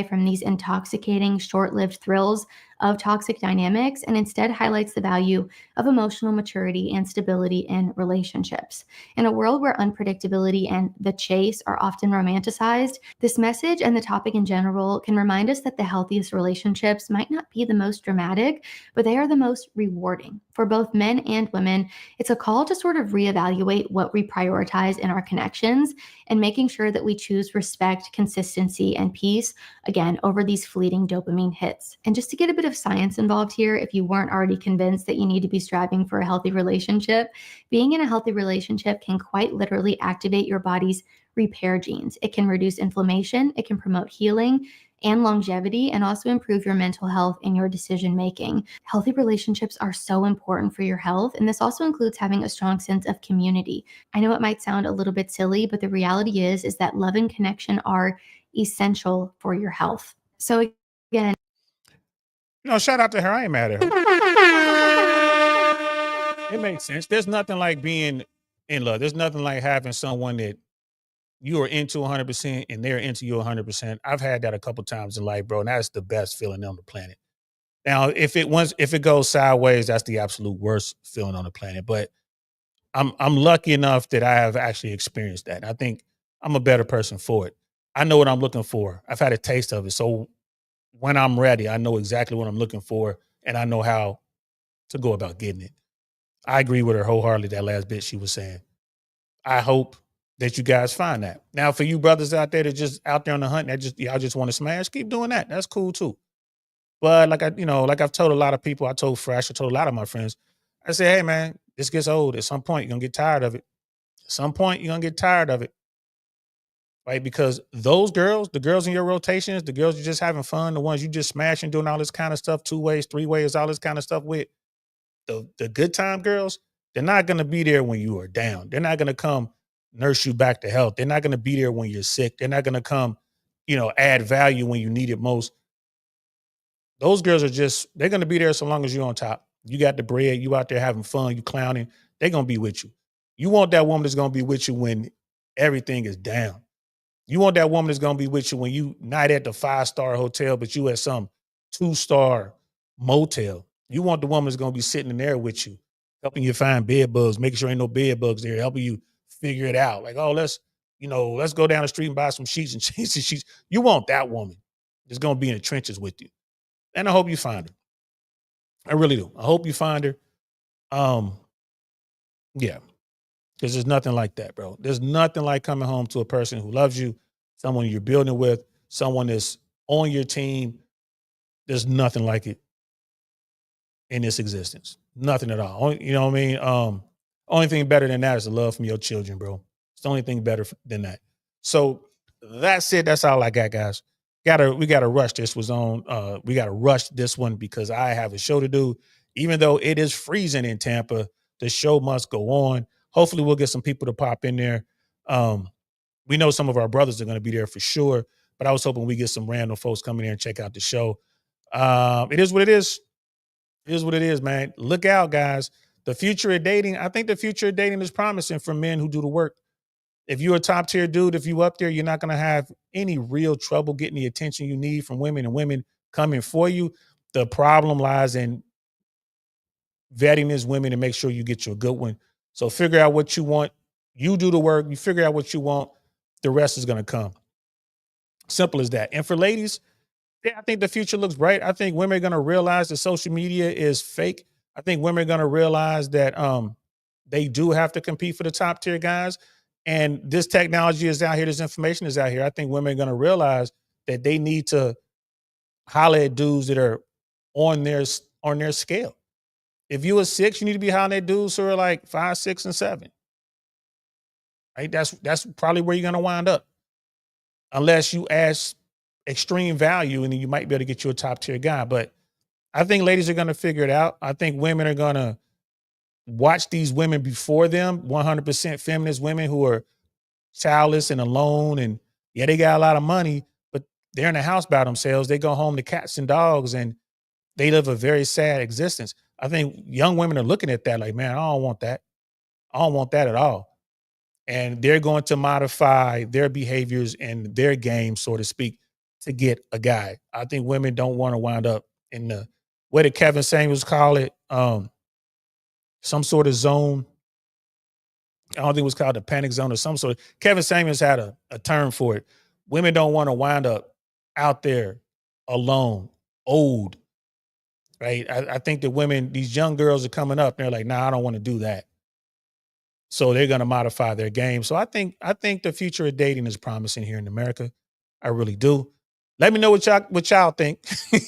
S19: from these intoxicating, short-lived thrills of toxic dynamics, and instead highlights the value of emotional maturity and stability in relationships. In a world where unpredictability and the chase are often romanticized, this message and the topic in general can remind us that the healthiest relationships might not be the most dramatic, but they are the most rewarding. For both men and women, it's a call to sort of reevaluate what we prioritize in our connections and making sure that we choose respect, consistency, and peace, again, over these fleeting dopamine hits. And just to get a bit of science involved here, if you weren't already convinced that you need to be striving for a healthy relationship, being in a healthy relationship can quite literally activate your body's repair genes. It can reduce inflammation, it can promote healing and longevity, and also improve your mental health and your decision making. Healthy relationships are so important for your health, and this also includes having a strong sense of community. I know it might sound a little bit silly, but the reality is that love and connection are essential for your health. So again,
S1: No, shout out to her. I ain't mad at her. It makes sense. There's nothing like being in love. There's nothing like having someone that you are into 100% and they're into you 100%. I've had that a couple times in life, bro, and that's the best feeling on the planet. Now, if it goes sideways, that's the absolute worst feeling on the planet. But I'm lucky enough that I have actually experienced that. I think I'm a better person for it. I know what I'm looking for. I've had a taste of it. So when I'm ready, I know exactly what I'm looking for, and I know how to go about getting it. I agree with her wholeheartedly, that last bit she was saying. I hope that you guys find that. Now, for you brothers out there that just out there on the hunt, y'all just want to smash, keep doing that. That's cool too. But like I've told a lot of people, I told Fresh, I told a lot of my friends, I say, hey man, this gets old. At some point, you're gonna get tired of it. At some point, you're gonna get tired of it. Right? Because those girls, the girls in your rotations, the girls you're just having fun, the ones you just smashing, doing all this kind of stuff, 2 ways, 3 ways, all this kind of stuff with, the good time girls, they're not gonna be there when you are down. They're not gonna come nurse you back to health. They're not gonna be there when you're sick. They're not gonna come, add value when you need it most. Those girls they're gonna be there so long as you're on top. You got the bread, you out there having fun, you clowning, they're gonna be with you. You want that woman that's gonna be with you when everything is down. You want that woman that's gonna be with you when you not at the 5-star hotel, but you at some 2-star motel. You want the woman that's gonna be sitting in there with you, helping you find bed bugs, making sure ain't no bed bugs there, helping you figure it out. Like, oh, let's go down the street and buy some sheets and change the sheets. You want that woman that's gonna be in the trenches with you. And I hope you find her. I really do. I hope you find her. Yeah. Because there's nothing like that, bro. There's nothing like coming home to a person who loves you, someone you're building with, someone that's on your team. There's nothing like it in this existence. Nothing at all. You know what I mean? Only thing better than that is the love from your children, bro. It's the only thing better than that. So that's it. That's all I got, guys. We gotta rush this. We gotta rush this one because I have a show to do. Even though it is freezing in Tampa, the show must go on. Hopefully we'll get some people to pop in there. We know some of our brothers are going to be there for sure, but I was hoping we get some random folks coming in and check out the show. It is what it is. It is what it is, man. Look out, guys. The future of dating, I think the future of dating is promising for men who do the work. If you're a top tier dude, if you up there, you're not going to have any real trouble getting the attention you need from women and women coming for you. The problem lies in vetting these women and make sure you get you a good one. So figure out what you want. You do the work. You figure out what you want. The rest is going to come. Simple as that. And for ladies, yeah, I think the future looks bright. I think women are going to realize that social media is fake. I think women are going to realize that they do have to compete for the top tier guys. and this technology is out here, this information is out here, I think women are going to realize that they need to holler at dudes that are on their scale. If you a 6, you need to be hollering at dudes who are like 5, 6, and 7. Right? That's probably where you're going to wind up. Unless you ask extreme value, and then you might be able to get you a top tier guy. But I think ladies are going to figure it out. I think women are going to watch these women before them, 100% feminist women who are childless and alone. And yeah, they got a lot of money, but they're in the house by themselves. They go home to cats and dogs, and they live a very sad existence. I think young women are looking at that like, man, I don't want that. I don't want that at all. And they're going to modify their behaviors and their game, so to speak, to get a guy. I think women don't want to wind up in the, what did Kevin Samuels call it? Some sort of zone. I don't think it was called the panic zone or some sort of, Kevin Samuels had a term for it. Women don't want to wind up out there alone, old, right? I think that women, these young girls are coming up, they're like, nah, I don't want to do that. So they're going to modify their game. So I think the future of dating is promising here in America. I really do. Let me know what y'all think.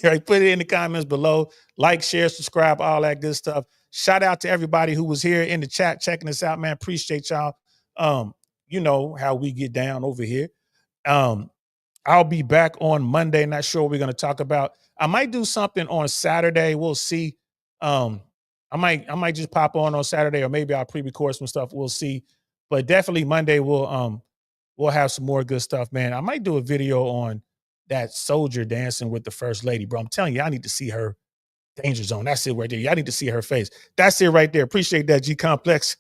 S1: Right, put it in the comments below. Like, share, subscribe, all that good stuff. Shout out to everybody who was here in the chat checking us out, man. Appreciate y'all. You know how we get down over here. I'll be back on Monday. Not sure what we're going to talk about. I might do something on Saturday. We'll see. I might just pop on Saturday, or maybe I'll pre-record some stuff. We'll see. But definitely Monday we'll have some more good stuff, man. I might do a video on that soldier dancing with the first lady, bro. I'm telling you, I need to see her. Danger zone. That's it right there. Y'all need to see her face. That's it right there. Appreciate that, G Complex.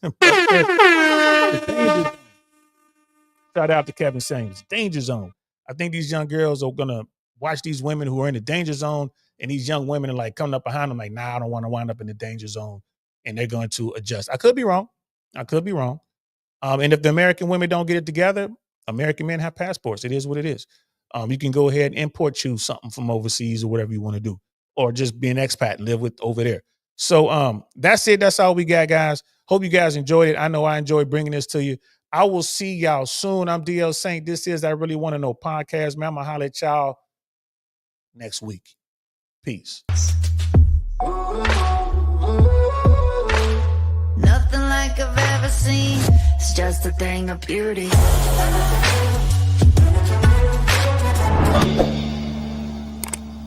S1: Shout out to Kevin Samuels. Danger zone. I think these young girls are gonna watch these women who are in the danger zone, and these young women are like coming up behind them like, nah, I don't want to wind up in the danger zone, and they're going to adjust. I could be wrong. And if the American women don't get it together, American men have passports. It is what it is. You can go ahead and import you something from overseas or whatever you want to do, or just be an expat and live with over there. So that's it. That's all we got, guys. Hope you guys enjoyed it. I know I enjoyed bringing this to you. I will see y'all soon. I'm DL Saint. This is I Really Want to Know podcast, man. I'm going to holler at y'all next week. Peace.
S21: Nothing like I've ever seen. It's just a thing of beauty.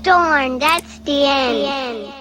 S22: Darn, that's the end.